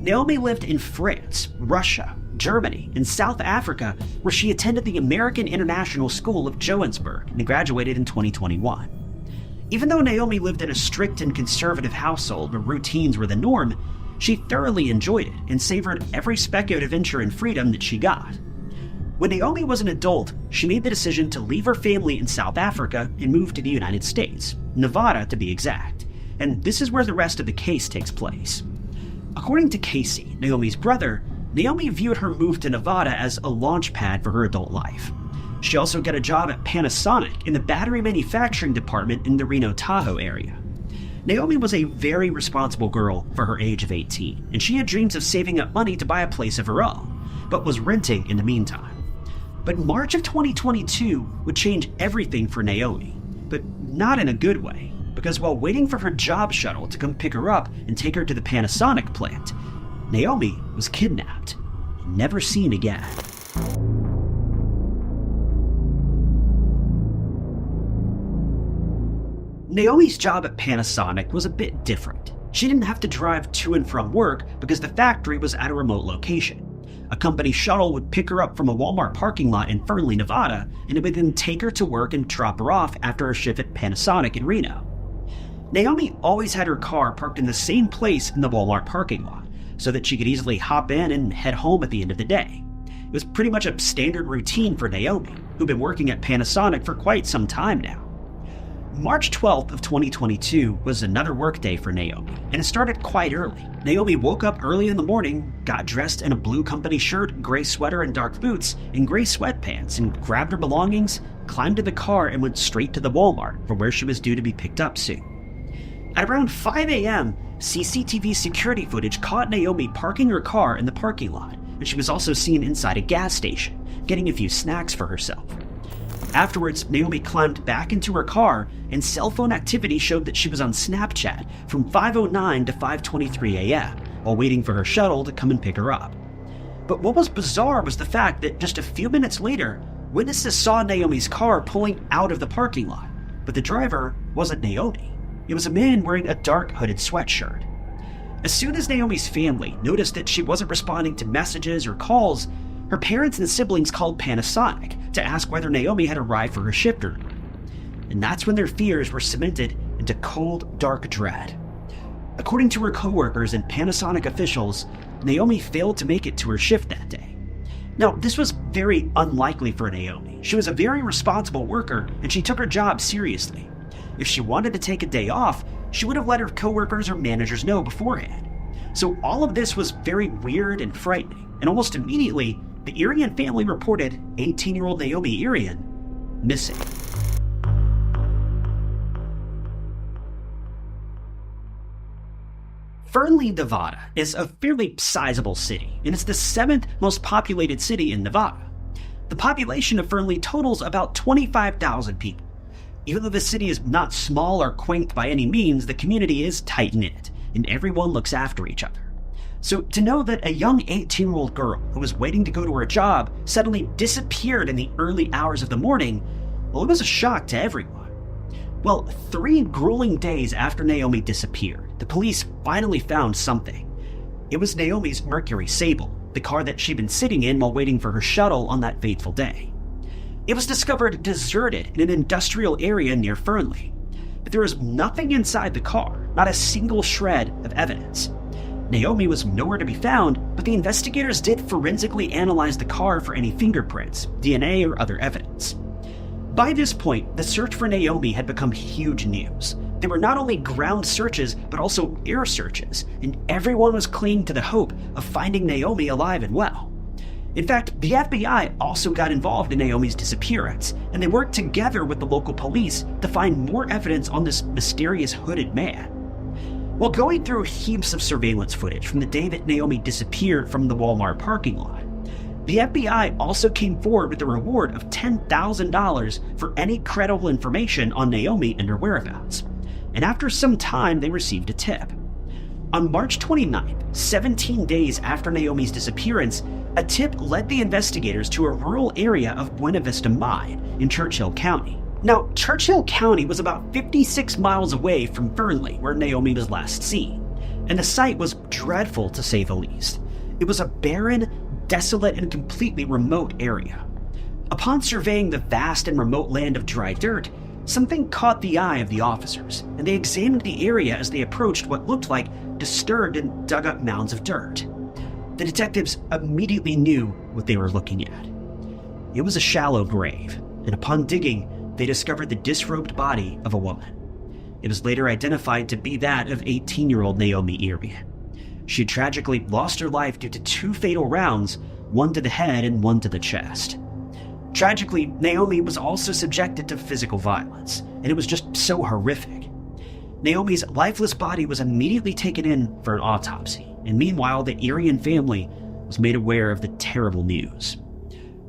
Speaker 1: Naomi lived in France, Russia, Germany, and South Africa, where she attended the American International School of Johannesburg and graduated in 2021. Even though Naomi lived in a strict and conservative household where routines were the norm, she thoroughly enjoyed it and savored every speck of adventure and freedom that she got. When Naomi was an adult, she made the decision to leave her family in South Africa and move to the United States, Nevada to be exact, and this is where the rest of the case takes place. According to Casey, Naomi's brother, Naomi viewed her move to Nevada as a launch pad for her adult life. She also got a job at Panasonic in the battery manufacturing department in the Reno Tahoe area. Naomi was a very responsible girl for her age of 18, and she had dreams of saving up money to buy a place of her own, but was renting in the meantime. But March of 2022 would change everything for Naomi, but not in a good way, because while waiting for her job shuttle to come pick her up and take her to the Panasonic plant, Naomi was kidnapped and never seen again. Naomi's job at Panasonic was a bit different. She didn't have to drive to and from work because the factory was at a remote location. A company shuttle would pick her up from a Walmart parking lot in Fernley, Nevada, and it would then take her to work and drop her off after her shift at Panasonic in Reno. Naomi always had her car parked in the same place in the Walmart parking lot, so that she could easily hop in and head home at the end of the day. It was pretty much a standard routine for Naomi, who'd been working at Panasonic for quite some time now. March 12th of 2022 was another workday for Naomi, and it started quite early. Naomi woke up early in the morning, got dressed in a blue company shirt, gray sweater and dark boots, and gray sweatpants, and grabbed her belongings, climbed in the car, and went straight to the Walmart, from where she was due to be picked up soon. At around 5 a.m., CCTV security footage caught Naomi parking her car in the parking lot, and she was also seen inside a gas station, getting a few snacks for herself. Afterwards, Naomi climbed back into her car, and cell phone activity showed that she was on Snapchat from 5:09 to 5:23 a.m., while waiting for her shuttle to come and pick her up. But what was bizarre was the fact that just a few minutes later, witnesses saw Naomi's car pulling out of the parking lot, but the driver wasn't Naomi. It was a man wearing a dark hooded sweatshirt. As soon as Naomi's family noticed that she wasn't responding to messages or calls, her parents and siblings called Panasonic to ask whether Naomi had arrived for her shift or not. And that's when their fears were cemented into cold, dark dread. According to her coworkers and Panasonic officials, Naomi failed to make it to her shift that day. Now, this was very unlikely for Naomi. She was a very responsible worker, and she took her job seriously. If she wanted to take a day off, she would have let her coworkers or managers know beforehand. So all of this was very weird and frightening, and almost immediately, the Irion family reported 18-year-old Naomi Irion missing. Fernley, Nevada is a fairly sizable city, and it's the 7th most populated city in Nevada. The population of Fernley totals about 25,000 people. Even though the city is not small or quaint by any means, the community is tight-knit, and everyone looks after each other. So to know that a young 18-year-old girl who was waiting to go to her job suddenly disappeared in the early hours of the morning, well, it was a shock to everyone. Well, 3 grueling days after Naomi disappeared, the police finally found something. It was Naomi's Mercury Sable, the car that she'd been sitting in while waiting for her shuttle on that fateful day. It was discovered deserted in an industrial area near Fernley, but there was nothing inside the car, not a single shred of evidence. Naomi was nowhere to be found, but the investigators did forensically analyze the car for any fingerprints, DNA, or other evidence. By this point, the search for Naomi had become huge news. There were not only ground searches, but also air searches, and everyone was clinging to the hope of finding Naomi alive and well. In fact, the FBI also got involved in Naomi's disappearance, and they worked together with the local police to find more evidence on this mysterious hooded man. While going through heaps of surveillance footage from the day that Naomi disappeared from the Walmart parking lot, the FBI also came forward with a reward of $10,000 for any credible information on Naomi and her whereabouts. And after some time, they received a tip. On March 29th, 17 days after Naomi's disappearance, a tip led the investigators to a rural area of Buena Vista Mine in Churchill County. Now, Churchill County was about 56 miles away from Fernley, where Naomi was last seen, and the site was dreadful to say the least. It was a barren, desolate, and completely remote area. Upon surveying the vast and remote land of dry dirt, something caught the eye of the officers, and they examined the area as they approached what looked like disturbed and dug up mounds of dirt. The detectives immediately knew what they were looking at. It was a shallow grave, and upon digging, they discovered the disrobed body of a woman. It was later identified to be that of 18-year-old Naomi Irion. She had tragically lost her life due to 2 fatal rounds, one to the head and one to the chest. Tragically, Naomi was also subjected to physical violence, and it was just so horrific. Naomi's lifeless body was immediately taken in for an autopsy, and meanwhile, the Irion family was made aware of the terrible news.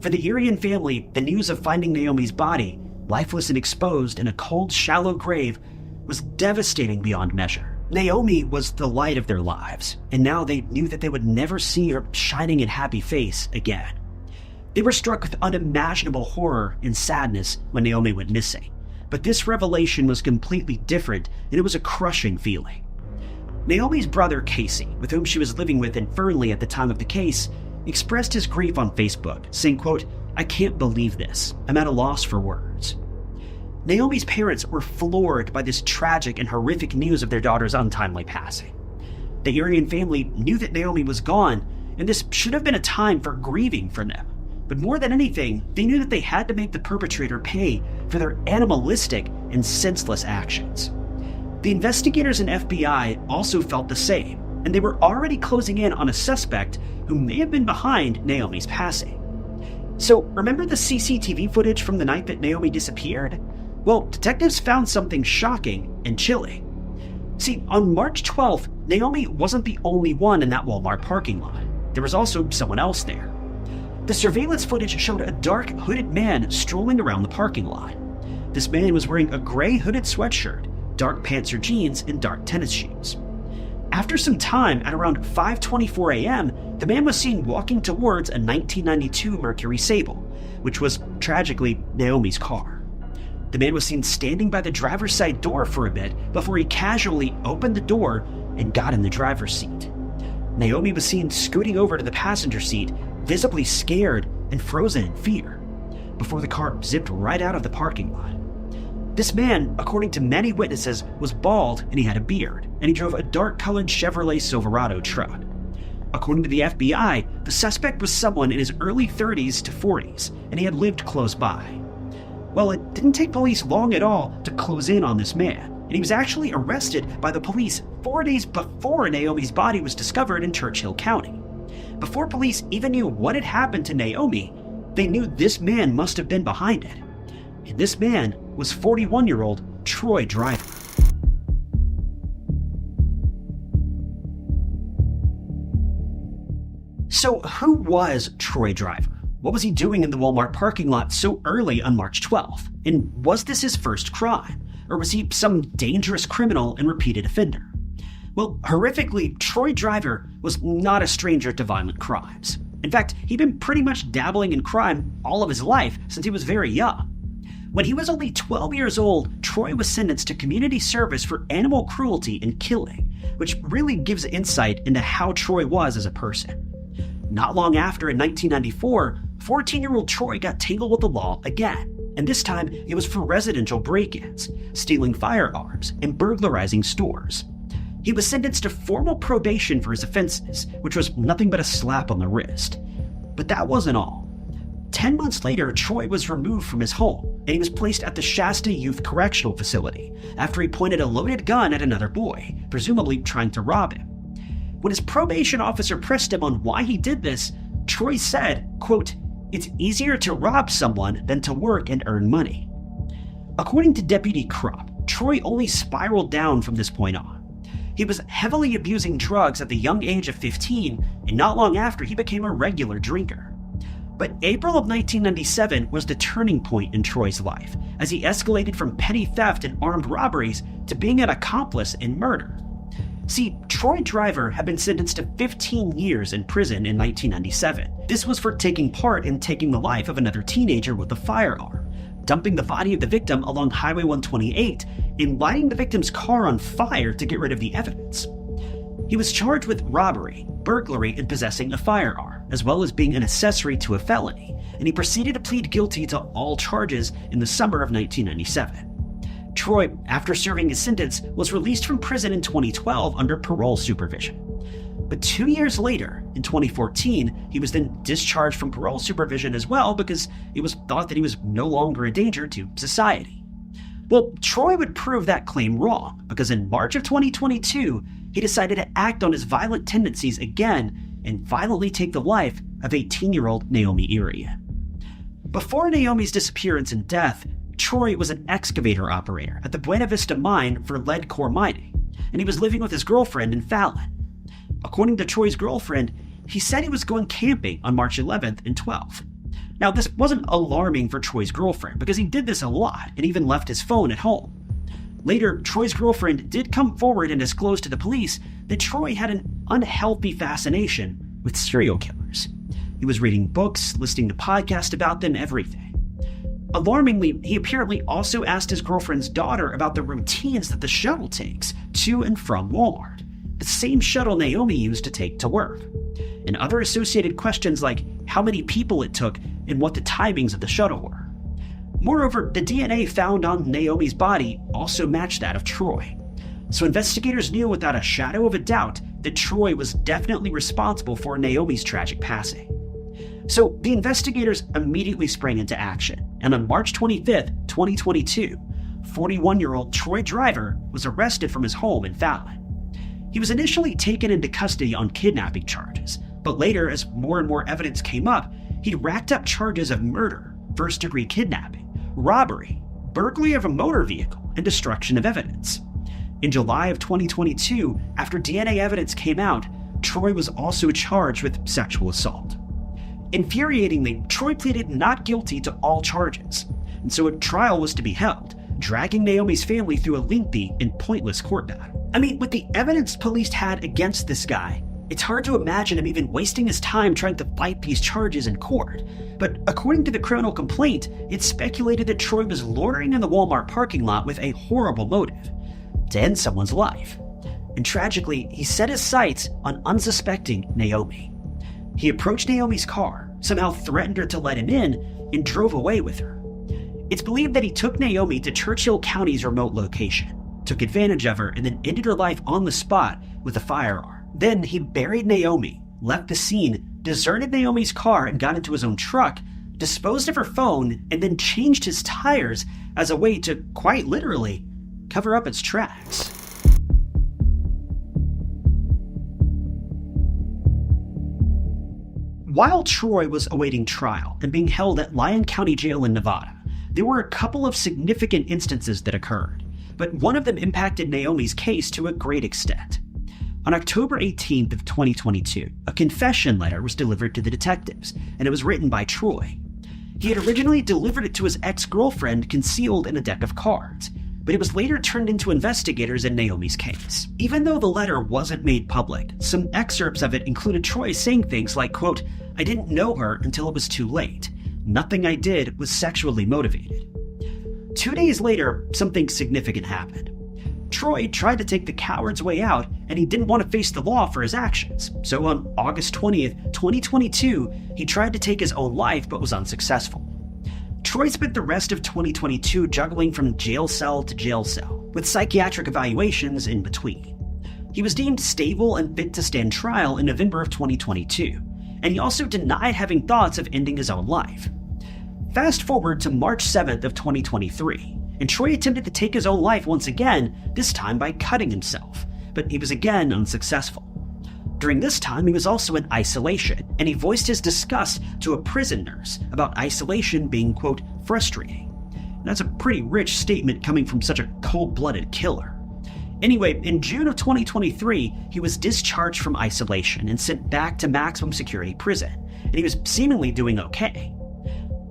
Speaker 1: For the Irion family, the news of finding Naomi's body, lifeless and exposed in a cold, shallow grave, was devastating beyond measure. Naomi was the light of their lives, and now they knew that they would never see her shining and happy face again. They were struck with unimaginable horror and sadness when Naomi went missing, but this revelation was completely different, and it was a crushing feeling. Naomi's brother Casey, with whom she was living with in Fernley at the time of the case, expressed his grief on Facebook, saying, quote, "I can't believe this. I'm at a loss for words." Naomi's parents were floored by this tragic and horrific news of their daughter's untimely passing. The Irion family knew that Naomi was gone, and this should have been a time for grieving for them. But more than anything, they knew that they had to make the perpetrator pay for their animalistic and senseless actions. The investigators and FBI also felt the same, and they were already closing in on a suspect who may have been behind Naomi's passing. So, remember the CCTV footage from the night that Naomi disappeared? Well, detectives found something shocking and chilling. See, on March 12th, Naomi wasn't the only one in that Walmart parking lot. There was also someone else there. The surveillance footage showed a dark, hooded man strolling around the parking lot. This man was wearing a gray hooded sweatshirt, dark pants or jeans, and dark tennis shoes. After some time, at around 5:24 a.m., the man was seen walking towards a 1992 Mercury Sable, which was, tragically, Naomi's car. The man was seen standing by the driver's side door for a bit before he casually opened the door and got in the driver's seat. Naomi was seen scooting over to the passenger seat, visibly scared and frozen in fear, before the car zipped right out of the parking lot. This man, according to many witnesses, was bald and he had a beard, and he drove a dark-colored Chevrolet Silverado truck. According to the FBI, the suspect was someone in his early 30s to 40s, and he had lived close by. Well, it didn't take police long at all to close in on this man, and he was actually arrested by the police 4 days before Naomi's body was discovered in Churchill County. Before police even knew what had happened to Naomi, they knew this man must have been behind it. And this man was 41-year-old Troy Driver. So who was Troy Driver? What was he doing in the Walmart parking lot so early on March 12th? And was this his first crime? Or was he some dangerous criminal and repeated offender? Well, horrifically, Troy Driver was not a stranger to violent crimes. In fact, he'd been pretty much dabbling in crime all of his life since he was very young. When he was only 12 years old, Troy was sentenced to community service for animal cruelty and killing, which really gives insight into how Troy was as a person. Not long after, in 1994, 14-year-old Troy got tangled with the law again, and this time it was for residential break-ins, stealing firearms, and burglarizing stores. He was sentenced to formal probation for his offenses, which was nothing but a slap on the wrist. But that wasn't all. 10 months later, Troy was removed from his home, and he was placed at the Shasta Youth Correctional Facility after he pointed a loaded gun at another boy, presumably trying to rob him. When his probation officer pressed him on why he did this, Troy said, quote, "It's easier to rob someone than to work and earn money." According to Deputy Krupp, Troy only spiraled down from this point on. He was heavily abusing drugs at the young age of 15, and not long after he became a regular drinker. But April of 1997 was the turning point in Troy's life, as he escalated from petty theft and armed robberies to being an accomplice in murder. See, Troy Driver had been sentenced to 15 years in prison in 1997. This was for taking part in taking the life of another teenager with a firearm, dumping the body of the victim along Highway 128, and lighting the victim's car on fire to get rid of the evidence. He was charged with robbery, burglary, and possessing a firearm, as well as being an accessory to a felony, and he proceeded to plead guilty to all charges in the summer of 1997. Troy, after serving his sentence, was released from prison in 2012 under parole supervision. But 2 years later, in 2014, he was then discharged from parole supervision as well because it was thought that he was no longer a danger to society. Well, Troy would prove that claim wrong because in March of 2022, he decided to act on his violent tendencies again and violently take the life of 18-year-old Naomi Irion. Before Naomi's disappearance and death, Troy was an excavator operator at the Buena Vista mine for lead core mining, and he was living with his girlfriend in Fallon. According to Troy's girlfriend, he said he was going camping on March 11th and 12th. Now, this wasn't alarming for Troy's girlfriend because he did this a lot and even left his phone at home. Later, Troy's girlfriend did come forward and disclose to the police that Troy had an unhealthy fascination with serial killers. He was reading books, listening to podcasts about them, everything. Alarmingly, he apparently also asked his girlfriend's daughter about the routines that the shuttle takes to and from Walmart, the same shuttle Naomi used to take to work, and other associated questions like how many people it took and what the timings of the shuttle were. Moreover, the DNA found on Naomi's body also matched that of Troy, so investigators knew without a shadow of a doubt that Troy was definitely responsible for Naomi's tragic passing. So the investigators immediately sprang into action, and on March 25th, 2022, 41-year-old Troy Driver was arrested from his home in Fallon. He was initially taken into custody on kidnapping charges, but later, as more and more evidence came up, he'd racked up charges of murder, first-degree kidnapping, robbery, burglary of a motor vehicle, and destruction of evidence. In July of 2022, after DNA evidence came out, Troy was also charged with sexual assault. Infuriatingly, Troy pleaded not guilty to all charges, and so a trial was to be held, dragging Naomi's family through a lengthy and pointless court battle. I mean, with the evidence police had against this guy, it's hard to imagine him even wasting his time trying to fight these charges in court. But according to the criminal complaint, it's speculated that Troy was loitering in the Walmart parking lot with a horrible motive, to end someone's life. And tragically, he set his sights on unsuspecting Naomi. He approached Naomi's car, somehow threatened her to let him in, and drove away with her. It's believed that he took Naomi to Churchill County's remote location, took advantage of her, and then ended her life on the spot with a firearm. Then he buried Naomi, left the scene, deserted Naomi's car and got into his own truck, disposed of her phone, and then changed his tires as a way to, quite literally, cover up its tracks. While Troy was awaiting trial and being held at Lyon County Jail in Nevada, there were a couple of significant instances that occurred, but one of them impacted Naomi's case to a great extent. On October 18th of 2022, a confession letter was delivered to the detectives, and it was written by Troy. He had originally delivered it to his ex-girlfriend concealed in a deck of cards, but it was later turned into investigators in Naomi's case. Even though the letter wasn't made public, some excerpts of it included Troy saying things like, quote, "I didn't know her until it was too late. Nothing I did was sexually motivated." 2 days later, something significant happened. Troy tried to take the coward's way out, and he didn't want to face the law for his actions. So on August 20th, 2022, he tried to take his own life but was unsuccessful. Troy spent the rest of 2022 juggling from jail cell to jail cell, with psychiatric evaluations in between. He was deemed stable and fit to stand trial in November of 2022, and he also denied having thoughts of ending his own life. Fast forward to March 7th of 2023, and Troy attempted to take his own life once again, this time by cutting himself, but he was again unsuccessful. During this time, he was also in isolation, and he voiced his disgust to a prison nurse about isolation being, quote, frustrating. And that's a pretty rich statement coming from such a cold-blooded killer. Anyway, in June of 2023, he was discharged from isolation and sent back to maximum security prison, and he was seemingly doing okay.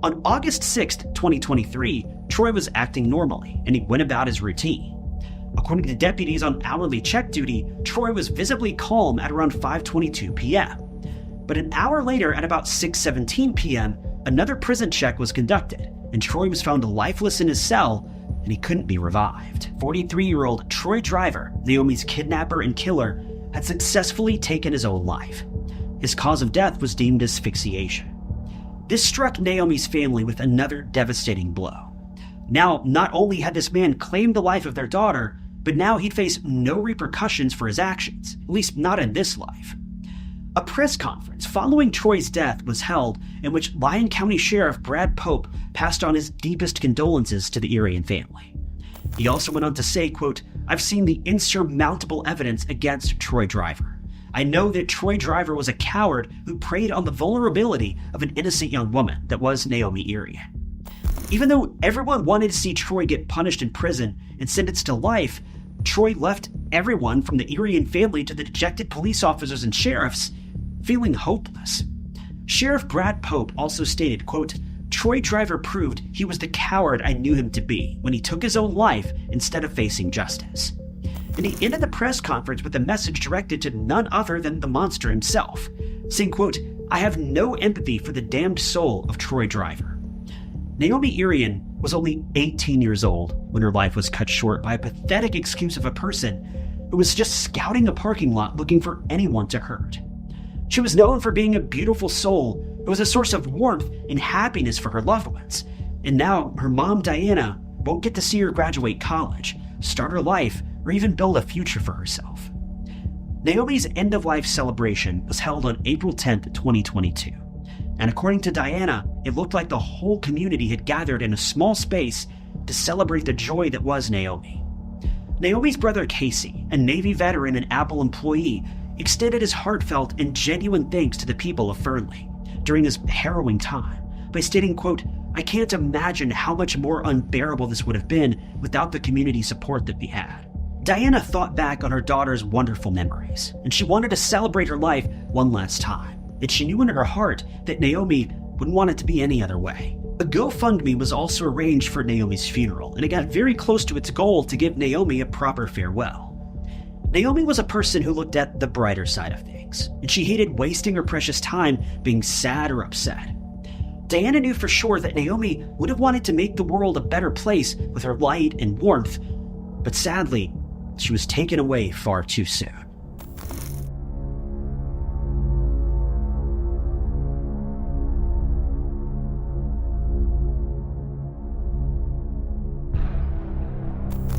Speaker 1: On August 6th, 2023, Troy was acting normally, and he went about his routine. According to deputies on hourly check duty, Troy was visibly calm at around 5:22 p.m. But an hour later, at about 6:17 p.m., another prison check was conducted, and Troy was found lifeless in his cell, and he couldn't be revived. 43-year-old Troy Driver, Naomi's kidnapper and killer, had successfully taken his own life. His cause of death was deemed asphyxiation. This struck Naomi's family with another devastating blow. Now, not only had this man claimed the life of their daughter, but now he'd face no repercussions for his actions, at least not in this life. A press conference following Troy's death was held in which Lyon County Sheriff Brad Pope passed on his deepest condolences to the Irion family. He also went on to say, quote, "I've seen the insurmountable evidence against Troy Driver. I know that Troy Driver was a coward who preyed on the vulnerability of an innocent young woman that was Naomi Irion." Even though everyone wanted to see Troy get punished in prison and sentenced to life, Troy left everyone from the Irion family to the dejected police officers and sheriffs feeling hopeless. Sheriff Brad Pope also stated, quote, "Troy Driver proved he was the coward I knew him to be when he took his own life instead of facing justice." And he ended the press conference with a message directed to none other than the monster himself, saying, quote, "I have no empathy for the damned soul of Troy Driver." Naomi Irion was only 18 years old when her life was cut short by a pathetic excuse of a person who was just scouting a parking lot looking for anyone to hurt. She was known for being a beautiful soul who was a source of warmth and happiness for her loved ones. And now her mom, Diana, won't get to see her graduate college, start her life, or even build a future for herself. Naomi's end-of-life celebration was held on April 10th, 2022. And according to Diana, it looked like the whole community had gathered in a small space to celebrate the joy that was Naomi. Naomi's brother Casey, a Navy veteran and Apple employee, extended his heartfelt and genuine thanks to the people of Fernley during this harrowing time by stating, quote, "I can't imagine how much more unbearable this would have been without the community support that we had." Diana thought back on her daughter's wonderful memories, and she wanted to celebrate her life one last time. And she knew in her heart that Naomi wouldn't want it to be any other way. A GoFundMe was also arranged for Naomi's funeral, and it got very close to its goal to give Naomi a proper farewell. Naomi was a person who looked at the brighter side of things, and she hated wasting her precious time being sad or upset. Diana knew for sure that Naomi would have wanted to make the world a better place with her light and warmth, but sadly, she was taken away far too soon.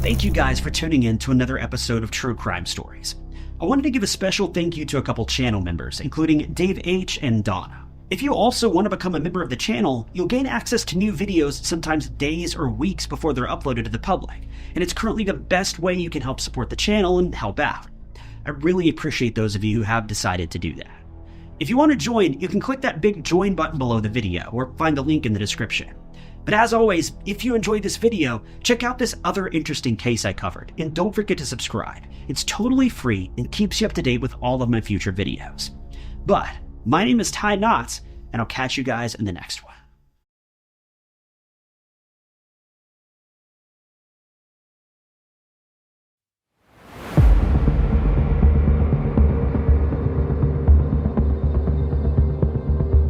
Speaker 1: Thank you guys for tuning in to another episode of True Crime Stories. I wanted to give a special thank you to a couple channel members, including Dave H. and Donna. If you also want to become a member of the channel, you'll gain access to new videos sometimes days or weeks before they're uploaded to the public, and it's currently the best way you can help support the channel and help out. I really appreciate those of you who have decided to do that. If you want to join, you can click that big join button below the video or find the link in the description. But as always, if you enjoyed this video, check out this other interesting case I covered, and don't forget to subscribe. It's totally free and keeps you up to date with all of my future videos. But my name is Ty Knotts, and I'll catch you guys in the next one.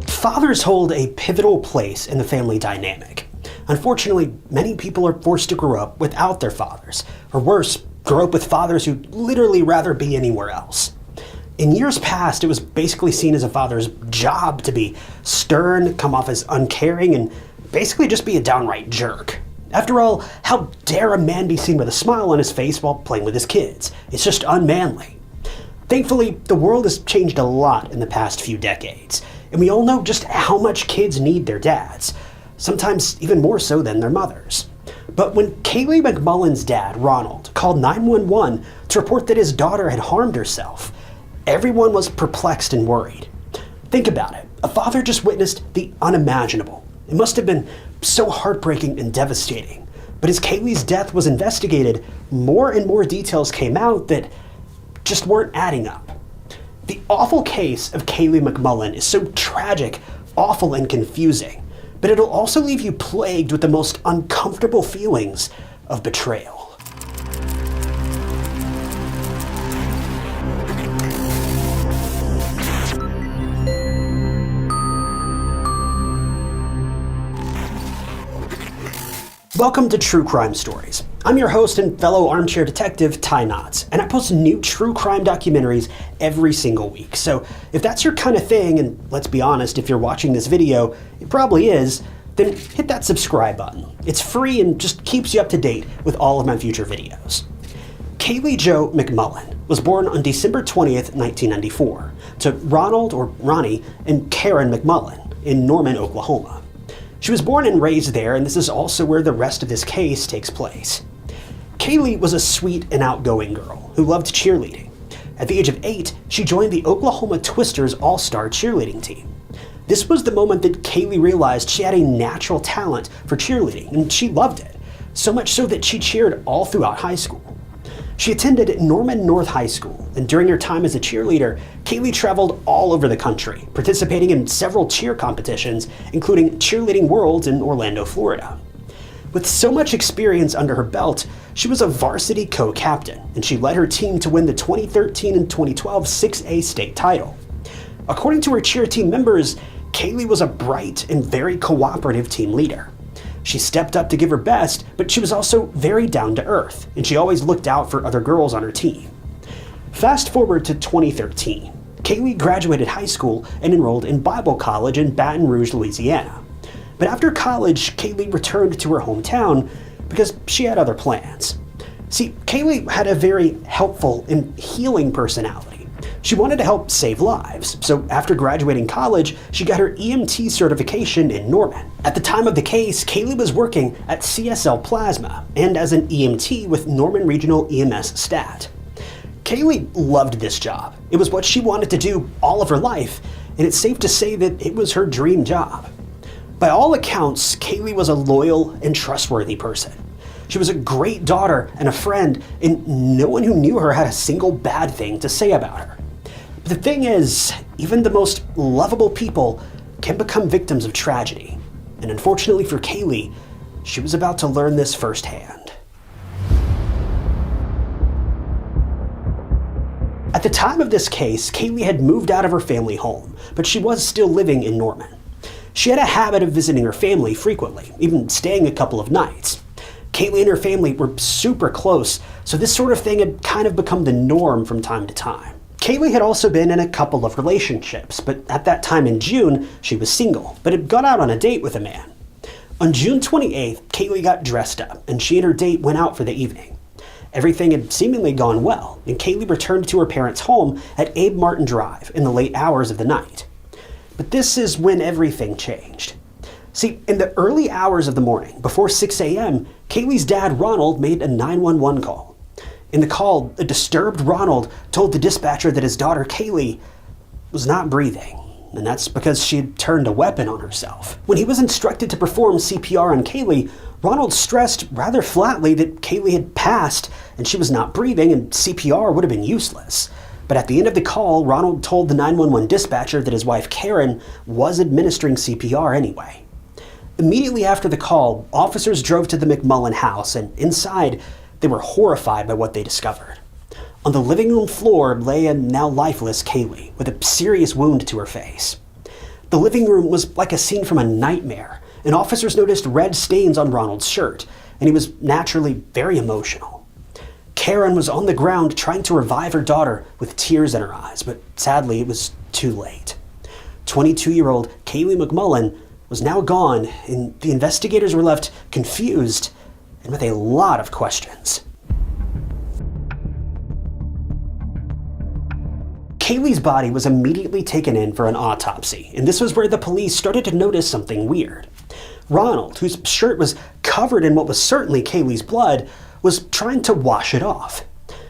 Speaker 1: Fathers hold a pivotal place in the family dynamic. Unfortunately, many people are forced to grow up without their fathers, or worse, grow up with fathers who'd literally rather be anywhere else. In years past, it was basically seen as a father's job to be stern, come off as uncaring, and basically just be a downright jerk. After all, how dare a man be seen with a smile on his face while playing with his kids? It's just unmanly. Thankfully, the world has changed a lot in the past few decades, and we all know just how much kids need their dads. sometimes even more so than their mothers. But when Kailee McMullen's dad, Ronald, called 911 to report that his daughter had harmed herself, everyone was perplexed and worried. Think about it. A father just witnessed the unimaginable. It must have been so heartbreaking and devastating. But as Kaylee's death was investigated, more and more details came out that just weren't adding up. The awful case of Kailee McMullen is so tragic, awful, and confusing, but it'll also leave you plagued with the most uncomfortable feelings of betrayal. Welcome to True Crime Stories. I'm your host and fellow armchair detective, Ty Knotts, and I post new true crime documentaries every single week. So if that's your kind of thing, and let's be honest, if you're watching this video, it probably is, then hit that subscribe button. It's free and just keeps you up to date with all of my future videos. Kailee Jo McMullen was born on December 20th, 1994, to Ronald, or Ronnie, and Karen McMullen in Norman, Oklahoma. She was born and raised there, and this is also where the rest of this case takes place. Kailee was a sweet and outgoing girl who loved cheerleading. At the age of 8, she joined the Oklahoma Twisters All-Star cheerleading team. This was the moment that Kailee realized she had a natural talent for cheerleading, and she loved it, so much so that she cheered all throughout high school. She attended Norman North High School, and during her time as a cheerleader, Kailee traveled all over the country, participating in several cheer competitions, including Cheerleading Worlds in Orlando, Florida. With so much experience under her belt, she was a varsity co-captain, and she led her team to win the 2013 and 2012 6A state title. According to her cheer team members, Kailee was a bright and very cooperative team leader. She stepped up to give her best, but she was also very down to earth, and she always looked out for other girls on her team. Fast forward to 2013. Kailee graduated high school and enrolled in Bible college in Baton Rouge, Louisiana. But after college, Kailee returned to her hometown because she had other plans. See, Kailee had a very helpful and healing personality. She wanted to help save lives, so after graduating college, she got her EMT certification in Norman. At the time of the case, Kailee was working at CSL Plasma and as an EMT with Norman Regional EMS Stat. Kailee loved this job. It was what she wanted to do all of her life, and it's safe to say that it was her dream job. By all accounts, Kailee was a loyal and trustworthy person. She was a great daughter and a friend, and no one who knew her had a single bad thing to say about her. But the thing is, even the most lovable people can become victims of tragedy. And unfortunately for Kailee, she was about to learn this firsthand. At the time of this case, Kailee had moved out of her family home, but she was still living in Norman. She had a habit of visiting her family frequently, even staying a couple of nights. Kailee and her family were super close, so this sort of thing had kind of become the norm from time to time. Kailee had also been in a couple of relationships, but at that time in June, she was single, but had gone out on a date with a man. On June 28th, Kailee got dressed up, and she and her date went out for the evening. Everything had seemingly gone well, and Kailee returned to her parents' home at Abe Martin Drive in the late hours of the night. But this is when everything changed. See, in the early hours of the morning, before 6 a.m., Kailee's dad, Ronald, made a 911 call. In the call, a disturbed Ronald told the dispatcher that his daughter, Kailee, was not breathing, and that's because she had turned a weapon on herself. When he was instructed to perform CPR on Kailee, Ronald stressed rather flatly that Kailee had passed and she was not breathing and CPR would have been useless. But at the end of the call, Ronald told the 911 dispatcher that his wife, Karen, was administering CPR anyway. Immediately after the call, officers drove to the McMullen house, and inside, they were horrified by what they discovered. On the living room floor lay a now lifeless Kailee with a serious wound to her face. The living room was like a scene from a nightmare, and officers noticed red stains on Ronald's shirt, and he was naturally very emotional. Karen was on the ground trying to revive her daughter with tears in her eyes, but sadly it was too late. 22-year-old Kailee McMullen was now gone, and the investigators were left confused and with a lot of questions. Kailee's body was immediately taken in for an autopsy, and this was where the police started to notice something weird. Ronald, whose shirt was covered in what was certainly Kailee's blood, was trying to wash it off.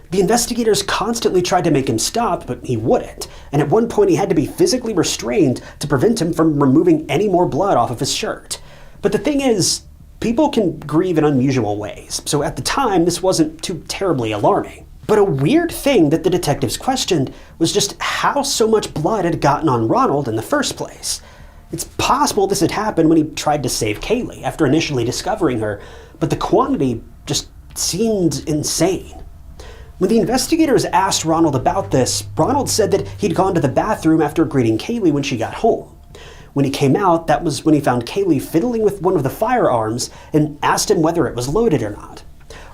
Speaker 1: The investigators constantly tried to make him stop, but he wouldn't, and at one point he had to be physically restrained to prevent him from removing any more blood off of his shirt. But the thing is, people can grieve in unusual ways, so at the time this wasn't too terribly alarming. But a weird thing that the detectives questioned was just how so much blood had gotten on Ronald in the first place. It's possible this had happened when he tried to save Kailee after initially discovering her, but the quantity just seemed insane. When the investigators asked Ronald about this, Ronald said that he'd gone to the bathroom after greeting Kailee when she got home. When he came out, that was when he found Kailee fiddling with one of the firearms and asked him whether it was loaded or not.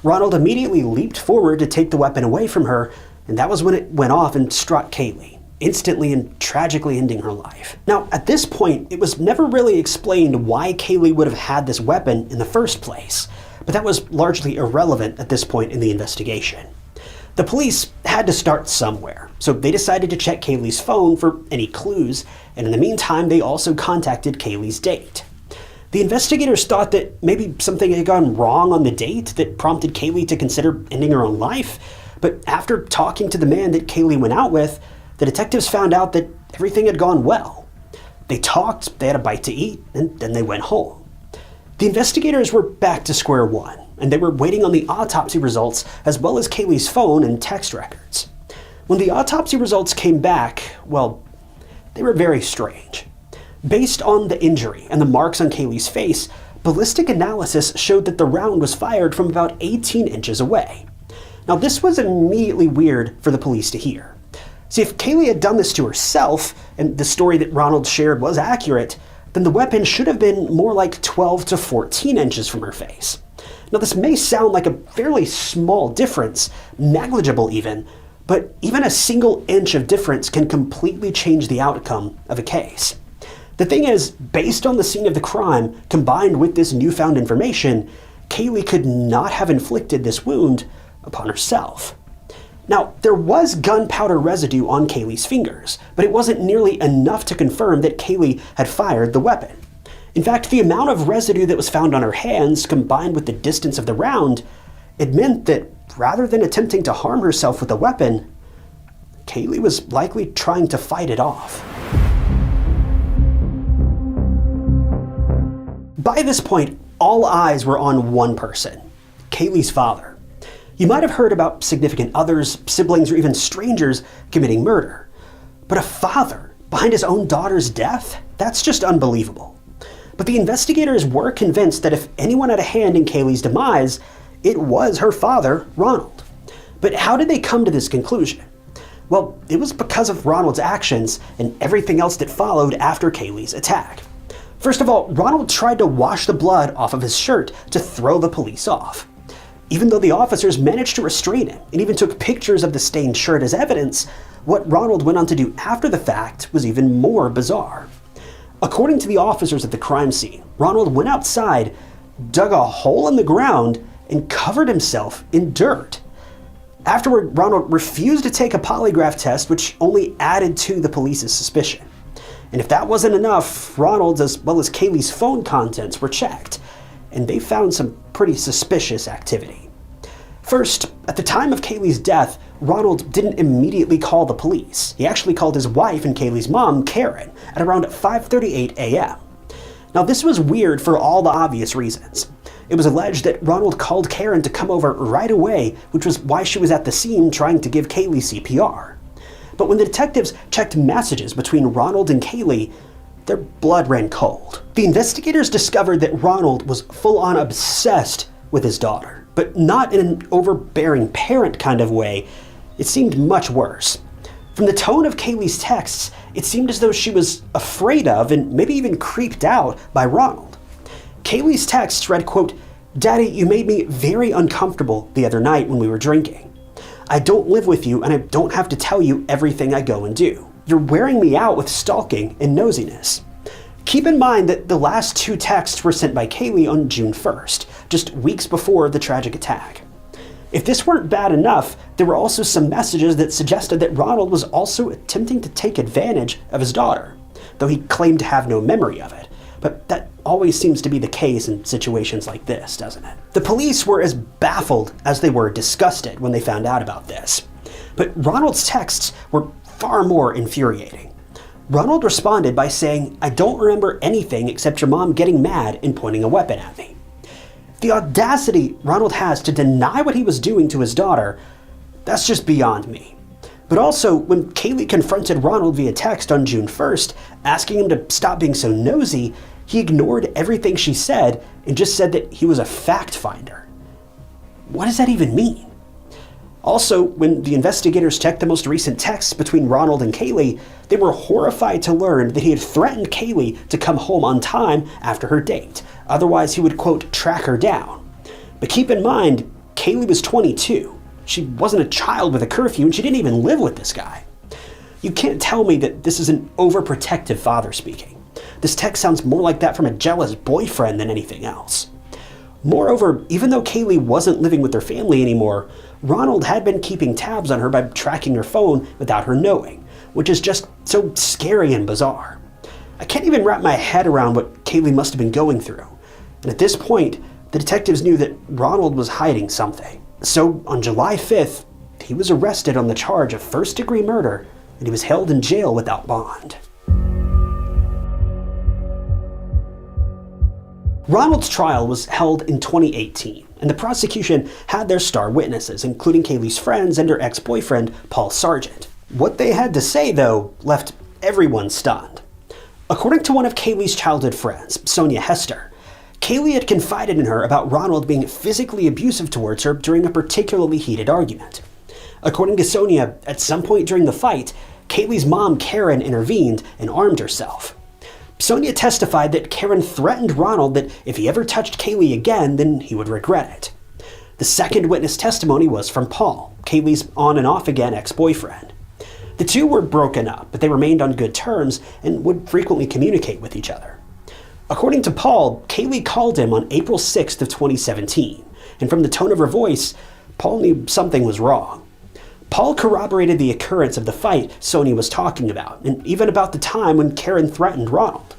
Speaker 1: Ronald immediately leaped forward to take the weapon away from her, and that was when it went off and struck Kailee, instantly and tragically ending her life. Now, at this point, it was never really explained why Kailee would have had this weapon in the first place, but that was largely irrelevant at this point in the investigation. The police had to start somewhere, so they decided to check Kailee's phone for any clues, and in the meantime, they also contacted Kailee's date. The investigators thought that maybe something had gone wrong on the date that prompted Kailee to consider ending her own life, but after talking to the man that Kailee went out with, the detectives found out that everything had gone well. They talked, they had a bite to eat, and then they went home. The investigators were back to square one, and they were waiting on the autopsy results as well as Kailee's phone and text records. When the autopsy results came back, well, they were very strange. Based on the injury and the marks on Kailee's face, ballistic analysis showed that the round was fired from about 18 inches away. Now, this was immediately weird for the police to hear. See, if Kailee had done this to herself, and the story that Ronald shared was accurate, then the weapon should have been more like 12 to 14 inches from her face. Now, this may sound like a fairly small difference, negligible even, but even a single inch of difference can completely change the outcome of a case. The thing is, based on the scene of the crime, combined with this newfound information, Kailee could not have inflicted this wound upon herself. Now, there was gunpowder residue on Kailee's fingers, but it wasn't nearly enough to confirm that Kailee had fired the weapon. In fact, the amount of residue that was found on her hands, combined with the distance of the round, it meant that rather than attempting to harm herself with the weapon, Kailee was likely trying to fight it off. By this point, all eyes were on one person, Kailee's father. You might have heard about significant others, siblings, or even strangers committing murder. But a father behind his own daughter's death? That's just unbelievable. But the investigators were convinced that if anyone had a hand in Kailee's demise, it was her father, Ronald. But how did they come to this conclusion? Well, it was because of Ronald's actions and everything else that followed after Kailee's attack. First of all, Ronald tried to wash the blood off of his shirt to throw the police off. Even though the officers managed to restrain him and even took pictures of the stained shirt as evidence, what Ronald went on to do after the fact was even more bizarre. According to the officers at the crime scene, Ronald went outside, dug a hole in the ground, and covered himself in dirt. Afterward, Ronald refused to take a polygraph test, which only added to the police's suspicion. And if that wasn't enough, Ronald's as well as Kailee's phone contents were checked, and they found some pretty suspicious activity. First, at the time of Kailee's death, Ronald didn't immediately call the police. He actually called his wife and Kailee's mom, Karen, at around 5:38 a.m. Now, this was weird for all the obvious reasons. It was alleged that Ronald called Karen to come over right away, which was why she was at the scene trying to give Kailee CPR. But when the detectives checked messages between Ronald and Kailee, their blood ran cold. The investigators discovered that Ronald was full-on obsessed with his daughter, but not in an overbearing parent kind of way. It seemed much worse. From the tone of Kailee's texts, it seemed as though she was afraid of and maybe even creeped out by Ronald. Kailee's texts read, quote, "Daddy, you made me very uncomfortable the other night when we were drinking. I don't live with you and I don't have to tell you everything I go and do. You're wearing me out with stalking and nosiness." Keep in mind that the last two texts were sent by Kailee on June 1st, just weeks before the tragic attack. If this weren't bad enough, there were also some messages that suggested that Ronald was also attempting to take advantage of his daughter, though he claimed to have no memory of it. but that always seems to be the case in situations like this, doesn't it? The police were as baffled as they were disgusted when they found out about this. But Ronald's texts were far more infuriating. Ronald responded by saying, "I don't remember anything except your mom getting mad and pointing a weapon at me." The audacity Ronald has to deny what he was doing to his daughter, that's just beyond me. But also, when Kailee confronted Ronald via text on June 1st, asking him to stop being so nosy, he ignored everything she said and just said that he was a fact finder. What does that even mean? Also, when the investigators checked the most recent texts between Ronald and Kailee, they were horrified to learn that he had threatened Kailee to come home on time after her date. Otherwise, he would, quote, track her down. But keep in mind, Kailee was 22. She wasn't a child with a curfew, and she didn't even live with this guy. You can't tell me that this is an overprotective father speaking. This text sounds more like that from a jealous boyfriend than anything else. Moreover, even though Kailee wasn't living with their family anymore, Ronald had been keeping tabs on her by tracking her phone without her knowing, which is just so scary and bizarre. I can't even wrap my head around what Kailee must have been going through. And at this point, the detectives knew that Ronald was hiding something. So on July 5th, he was arrested on the charge of first-degree murder, and he was held in jail without bond. Ronald's trial was held in 2018, and the prosecution had their star witnesses, including Kailee's friends and her ex-boyfriend, Paul Sargent. What they had to say, though, left everyone stunned. According to one of Kailee's childhood friends, Sonia Hester, Kailee had confided in her about Ronald being physically abusive towards her during a particularly heated argument. According to Sonia, at some point during the fight, Kailee's mom, Karen, intervened and armed herself. Sonia testified that Karen threatened Ronald that if he ever touched Kailee again, then he would regret it. The second witness testimony was from Paul, Kailee's on and off again ex-boyfriend. The two were broken up, but they remained on good terms and would frequently communicate with each other. According to Paul, Kailee called him on April 6th of 2017, and from the tone of her voice, Paul knew something was wrong. Paul corroborated the occurrence of the fight Sonia was talking about, and even about the time when Karen threatened Ronald.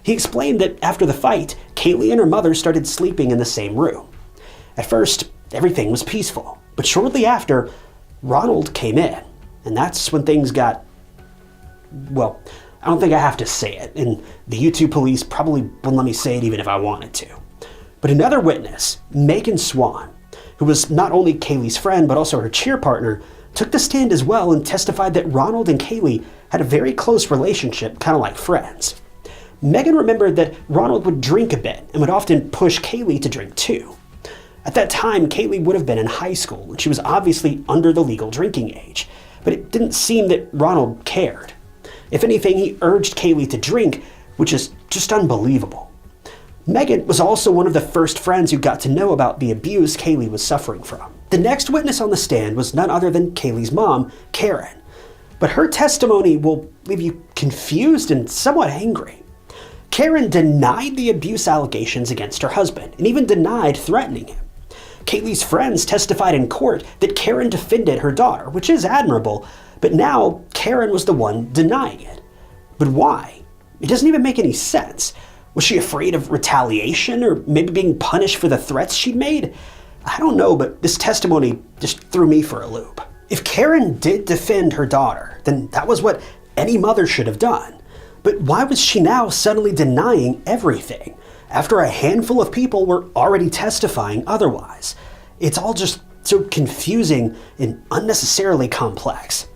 Speaker 1: He explained that after the fight, Kailee and her mother started sleeping in the same room. At first, everything was peaceful, but shortly after, Ronald came in, and that's when things got, well, I don't think I have to say it, and the YouTube police probably wouldn't let me say it even if I wanted to. But another witness, Megan Swan, who was not only Kailee's friend but also her cheer partner, took the stand as well and testified that Ronald and Kailee had a very close relationship, kind of like friends. Megan remembered that Ronald would drink a bit and would often push Kailee to drink too. At that time, Kailee would have been in high school, and she was obviously under the legal drinking age, but it didn't seem that Ronald cared. If anything, he urged Kailee to drink, which is just unbelievable. Megan was also one of the first friends who got to know about the abuse Kailee was suffering from. The next witness on the stand was none other than Kailee's mom, Karen. But her testimony will leave you confused and somewhat angry. Karen denied the abuse allegations against her husband, and even denied threatening him. Kailee's friends testified in court that Karen defended her daughter, which is admirable, but now Karen was the one denying it. But why? It doesn't even make any sense. Was she afraid of retaliation, or maybe being punished for the threats she'd made? I don't know, but this testimony just threw me for a loop. If Karen did defend her daughter, then that was what any mother should have done. But why was she now suddenly denying everything, after a handful of people were already testifying otherwise? It's all just so confusing and unnecessarily complex.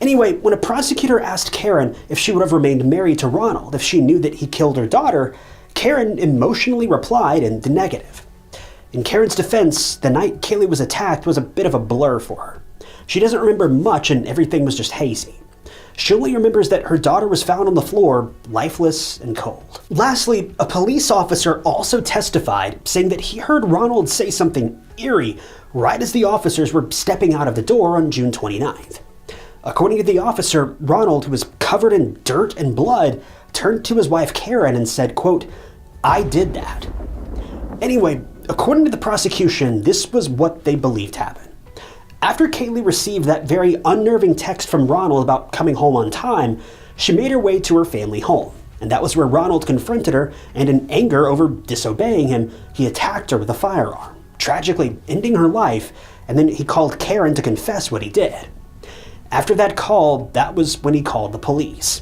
Speaker 1: Anyway, when a prosecutor asked Karen if she would have remained married to Ronald if she knew that he killed her daughter, Karen emotionally replied in the negative. In Karen's defense, the night Kailee was attacked was a bit of a blur for her. She doesn't remember much, and everything was just hazy. She only remembers that her daughter was found on the floor, lifeless and cold. Lastly, a police officer also testified, saying that he heard Ronald say something eerie right as the officers were stepping out of the door on June 29th. According to the officer, Ronald, who was covered in dirt and blood, turned to his wife Karen and said, quote, "I did that." Anyway, according to the prosecution, this was what they believed happened. After Kailee received that very unnerving text from Ronald about coming home on time, she made her way to her family home. and that was where Ronald confronted her, and in anger over disobeying him, he attacked her with a firearm, tragically ending her life, and then he called Karen to confess what he did. After that call, that was when he called the police.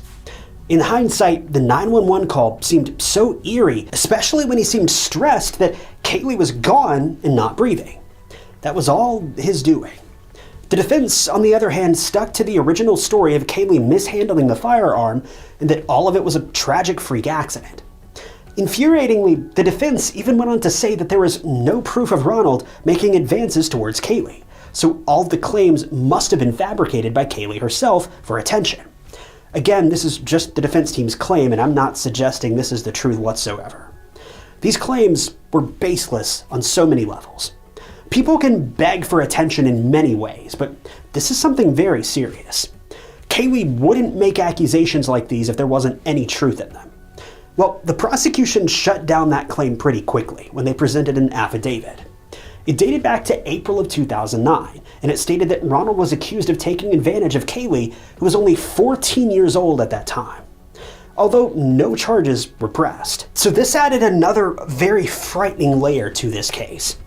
Speaker 1: In hindsight, the 911 call seemed so eerie, especially when he seemed stressed that Kailee was gone and not breathing. That was all his doing. The defense, on the other hand, stuck to the original story of Kailee mishandling the firearm and that all of it was a tragic freak accident. Infuriatingly, the defense even went on to say that there was no proof of Ronald making advances towards Kailee, so all of the claims must have been fabricated by Kailee herself for attention. Again, this is just the defense team's claim, and I'm not suggesting this is the truth whatsoever. These claims were baseless on so many levels. People can beg for attention in many ways, but this is something very serious. Kailee wouldn't make accusations like these if there wasn't any truth in them. Well, the prosecution shut down that claim pretty quickly when they presented an affidavit. It dated back to April of 2009, and it stated that Ronald was accused of taking advantage of Kailee, who was only 14 years old at that time, although no charges were pressed. So this added another very frightening layer to this case.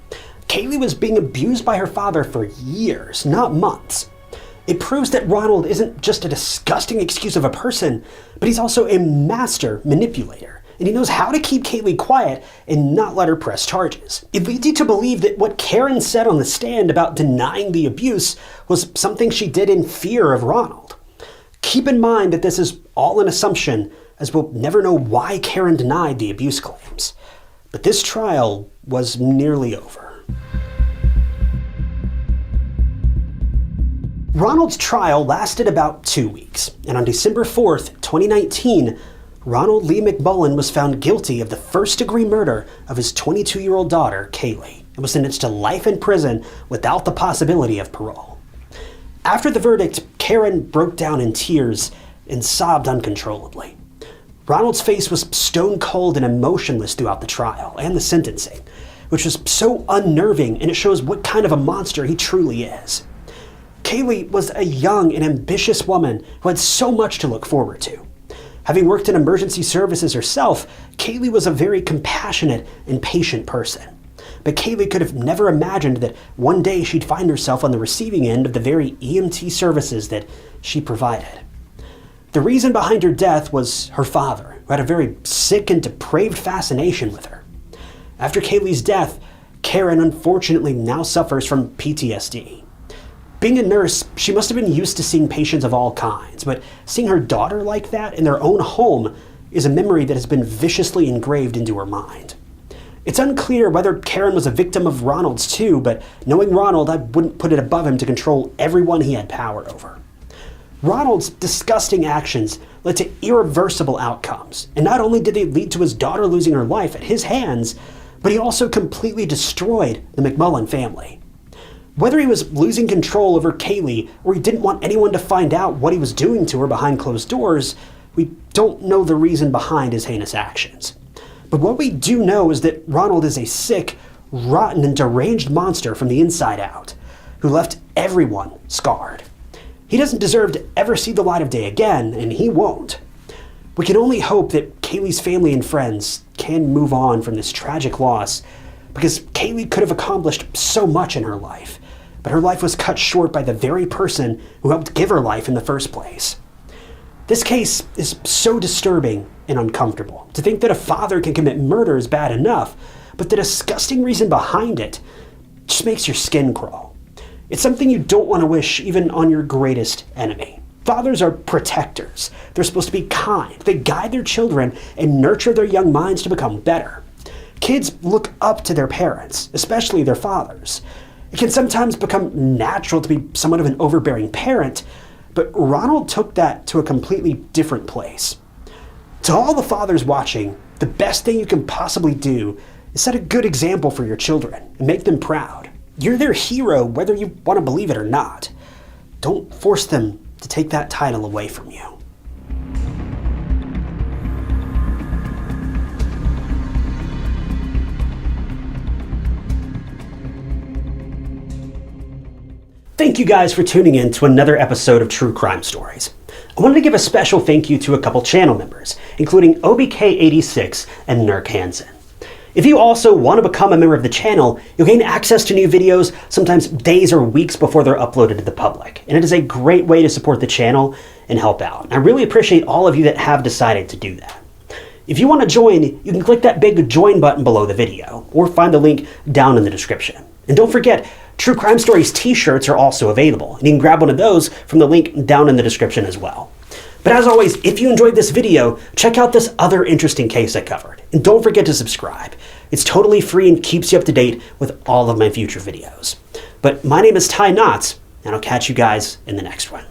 Speaker 1: Kailee was being abused by her father for years, not months. It proves that Ronald isn't just a disgusting excuse of a person, but he's also a master manipulator. And he knows how to keep Kailee quiet and not let her press charges. It leads you to believe that what Karen said on the stand about denying the abuse was something she did in fear of Ronald. Keep in mind that this is all an assumption, as we'll never know why Karen denied the abuse claims. But this trial was nearly over. Ronald's trial lasted about 2 weeks, and on December 4th, 2019, Ronald Lee McMullen was found guilty of the first-degree murder of his 22-year-old daughter, Kailee, and was sentenced to life in prison without the possibility of parole. After the verdict, Karen broke down in tears and sobbed uncontrollably. Ronald's face was stone cold and emotionless throughout the trial and the sentencing, which was so unnerving, and it shows what kind of a monster he truly is. Kailee was a young and ambitious woman who had so much to look forward to. Having worked in emergency services herself, Kailee was a very compassionate and patient person. But Kailee could have never imagined that one day she'd find herself on the receiving end of the very EMT services that she provided. The reason behind her death was her father, who had a very sick and depraved fascination with her. After Kailee's death, Karen unfortunately now suffers from PTSD. Being a nurse, she must have been used to seeing patients of all kinds, but seeing her daughter like that in their own home is a memory that has been viciously engraved into her mind. It's unclear whether Karen was a victim of Ronald's too, but knowing Ronald, I wouldn't put it above him to control everyone he had power over. Ronald's disgusting actions led to irreversible outcomes, and not only did they lead to his daughter losing her life at his hands, but he also completely destroyed the McMullen family. Whether he was losing control over Kailee or he didn't want anyone to find out what he was doing to her behind closed doors, we don't know the reason behind his heinous actions. But what we do know is that Ronald is a sick, rotten, and deranged monster from the inside out, who left everyone scarred. He doesn't deserve to ever see the light of day again, and he won't. We can only hope that Kailee's family and friends can move on from this tragic loss, because Kailee could have accomplished so much in her life, but her life was cut short by the very person who helped give her life in the first place. This case is so disturbing and uncomfortable. To think that a father can commit murder is bad enough, but the disgusting reason behind it just makes your skin crawl. It's something you don't want to wish even on your greatest enemy. Fathers are protectors. They're supposed to be kind. They guide their children and nurture their young minds to become better. Kids look up to their parents, especially their fathers. It can sometimes become natural to be somewhat of an overbearing parent, but Ronald took that to a completely different place. To all the fathers watching, the best thing you can possibly do is set a good example for your children and make them proud. You're their hero whether you want to believe it or not. Don't force them to take that title away from you. Thank you guys for tuning in to another episode of True Crime Stories. I wanted to give a special thank you to a couple channel members, including OBK86 and Nurk Hansen. If you also want to become a member of the channel, you'll gain access to new videos sometimes days or weeks before they're uploaded to the public. And it is a great way to support the channel and help out. I really appreciate all of you that have decided to do that. If you want to join, you can click that big join button below the video, or find the link down in the description. And don't forget, True Crime Stories t-shirts are also available, and you can grab one of those from the link down in the description as well. But as always, if you enjoyed this video, check out this other interesting case I covered. And don't forget to subscribe. It's totally free and keeps you up to date with all of my future videos. But my name is Ty Knotts, and I'll catch you guys in the next one.